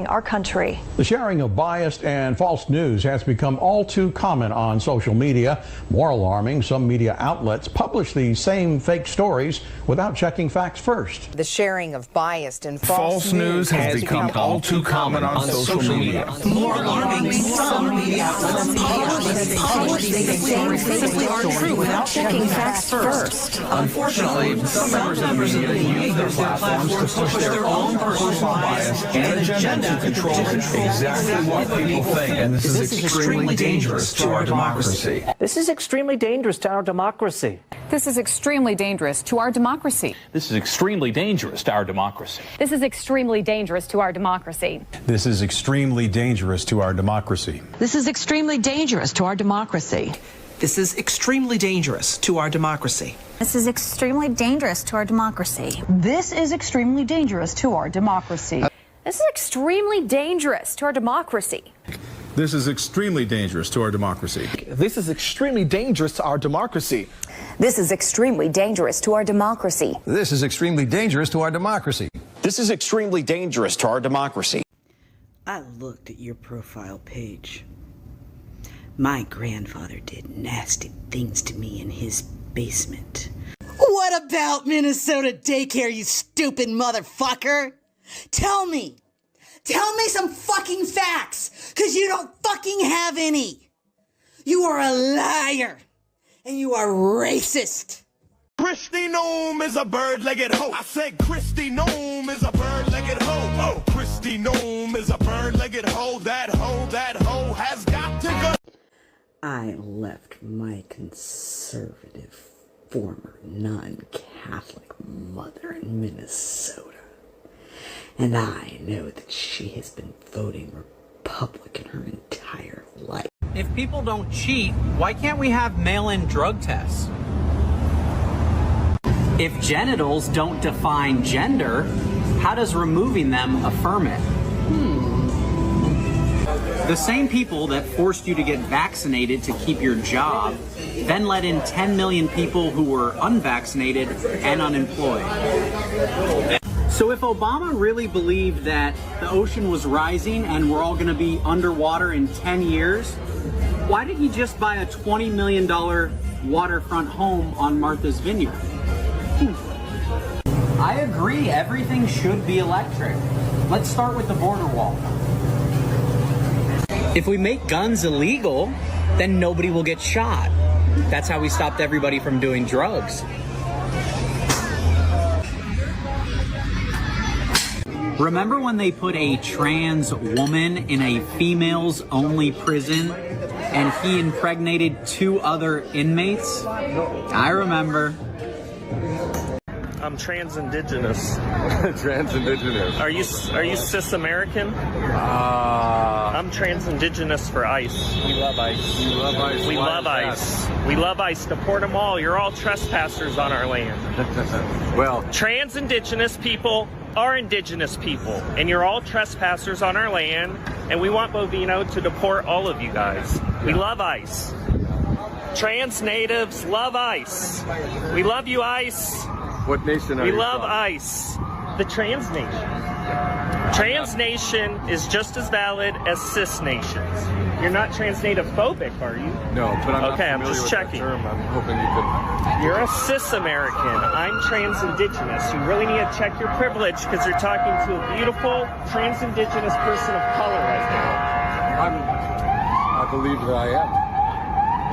our country. The sharing of biased and false news has become all too common on social media. More alarming, some media outlets publish these same fake stories without checking facts first. The sharing of biased and false news has become all too common on social media. More alarming, some media outlets publish these same fake stories true without checking facts first. Unfortunately, some members of the media use their platforms to push their own personal bias and agenda to control exactly what people think. And this is extremely dangerous to our democracy. this is extremely dangerous to our democracy. This is extremely dangerous to our democracy. This is extremely dangerous to our democracy. This is extremely dangerous to our democracy. This is extremely dangerous to our democracy. This is extremely dangerous to our democracy. This is extremely dangerous to our democracy. This is extremely dangerous to our democracy. This is extremely dangerous to our democracy. This is extremely dangerous to our democracy. This is extremely dangerous to our democracy. This is extremely dangerous to our democracy. This is extremely dangerous to our democracy. This is extremely dangerous to our democracy. This is extremely dangerous to our democracy. I looked at your profile page. My grandfather did nasty things to me in his basement. What about Minnesota daycare, you stupid motherfucker? Tell me some fucking facts, because you don't fucking have any. You are a liar, and you are racist. Christy Noem is a bird-legged hoe. I said Christy Noem is a bird-legged hoe. Oh, Christy Noem is a bird-legged hoe. That hoe has got to go. I left my conservative, former non-Catholic mother in Minnesota. And I know that she has been voting Republican her entire life. If people don't cheat, why can't we have mail-in drug tests? If genitals don't define gender, how does removing them affirm it? The same people that forced you to get vaccinated to keep your job then let in 10 million people who were unvaccinated and unemployed. So if Obama really believed that the ocean was rising and we're all going to be underwater in 10 years, why did he just buy a $20 million waterfront home on Martha's Vineyard? I agree, everything should be electric. Let's start with the border wall. If we make guns illegal, then nobody will get shot. That's how we stopped everybody from doing drugs. Remember when they put a trans woman in a females-only prison and he impregnated 2 other inmates? I remember. I'm trans-indigenous. Trans-indigenous. Are you cis-American? I'm trans-indigenous for ICE. We love ICE. You love ICE. We love ICE. We love ICE. Deport them all. You're all trespassers on our land. Well, trans-indigenous people are indigenous people, and you're all trespassers on our land, and we want Bovino to deport all of you guys. We love ICE. Trans natives love ICE. We love you, ICE. What nation are you We love from? ICE. The trans nation. Trans nation is just as valid as cis nations. You're not trans native phobic, are you? No, but I'm okay, not I'm familiar just with checking. that term. I'm hoping you could... You're a cis American. I'm trans indigenous. You really need to check your privilege because you're talking to a beautiful trans indigenous person of color right now. I believe that I am.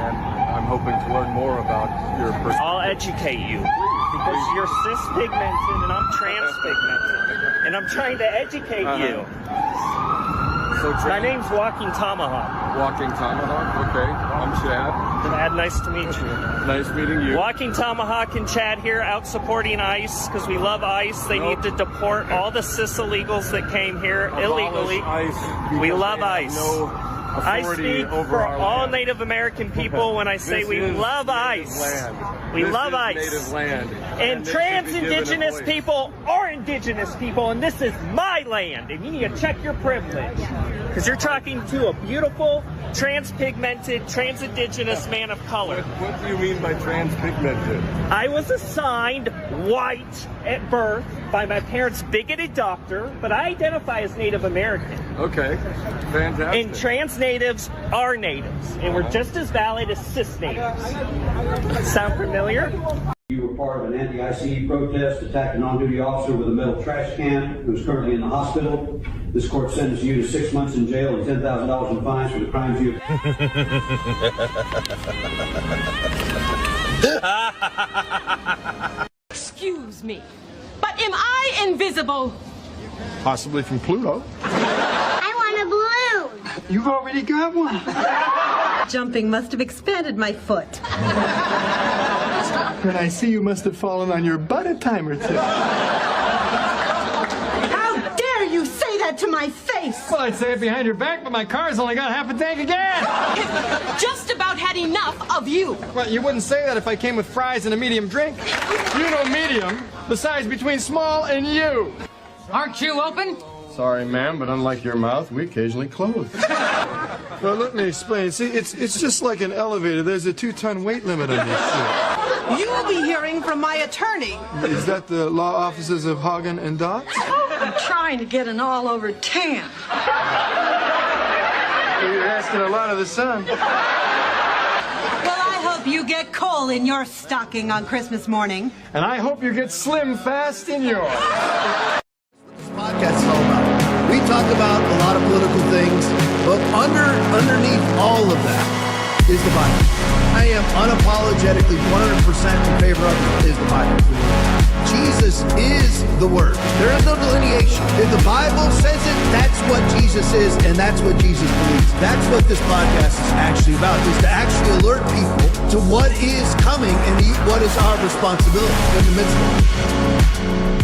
And I'm hoping to learn more about your person. I'll educate you because you're cis pigmented and I'm trans pigmented. And I'm trying to educate you. So my name's Walking Tomahawk. Walking Tomahawk? Okay. I'm Chad. Chad, nice to meet you. Nice meeting you. Walking Tomahawk and Chad here out supporting ICE because we love ICE. They need to deport all the cis illegals that came here illegally. ICE we love ICE. I speak for all Native American people when I say we love ICE. We love ICE. Native land. And trans indigenous people are indigenous people, and this is my land. And you need to check your privilege. Because you're talking to a beautiful, trans-pigmented, trans-indigenous man of color. What do you mean by trans-pigmented? I was assigned white at birth by my parents' bigoted doctor, but I identify as Native American. Okay, fantastic. And trans natives are natives, and we're just as valid as cis natives. Sound familiar? You were part of an anti-ICE protest, attacked an on-duty officer with a metal trash can who is currently in the hospital. This court sentenced you to 6 months in jail and $10,000 in fines for the crimes you Excuse me, but am I invisible? Possibly from Pluto. I want a balloon. You've already got one. Jumping must have expanded my foot. And I see you must have fallen on your butt a time or two. How dare you say that to my face? Well, I'd say it behind your back, but my car's only got half a tank of gas. Just about had enough of you. Well, you wouldn't say that if I came with fries and a medium drink. You know medium, the size between small and you. Aren't you open? Sorry, ma'am, but unlike your mouth, we occasionally close. Well, let me explain. See, it's just like an elevator. There's a 2-ton weight limit on this shit. You will be hearing from my attorney. Is that the law offices of Hagen and Doc? I'm trying to get an all-over tan. You're asking a lot of the sun. Well, I hope you get coal in your stocking on Christmas morning. And I hope you get slim fast in yours. Podcast is all about. We talk about a lot of political things, but underneath all of that is the Bible. I am unapologetically 100% in favor of it is the Bible. Jesus is the Word. There is no delineation. If the Bible says it, that's what Jesus is, and that's what Jesus believes. That's what this podcast is actually about, is to actually alert people to what is coming and what is our responsibility in the midst of it.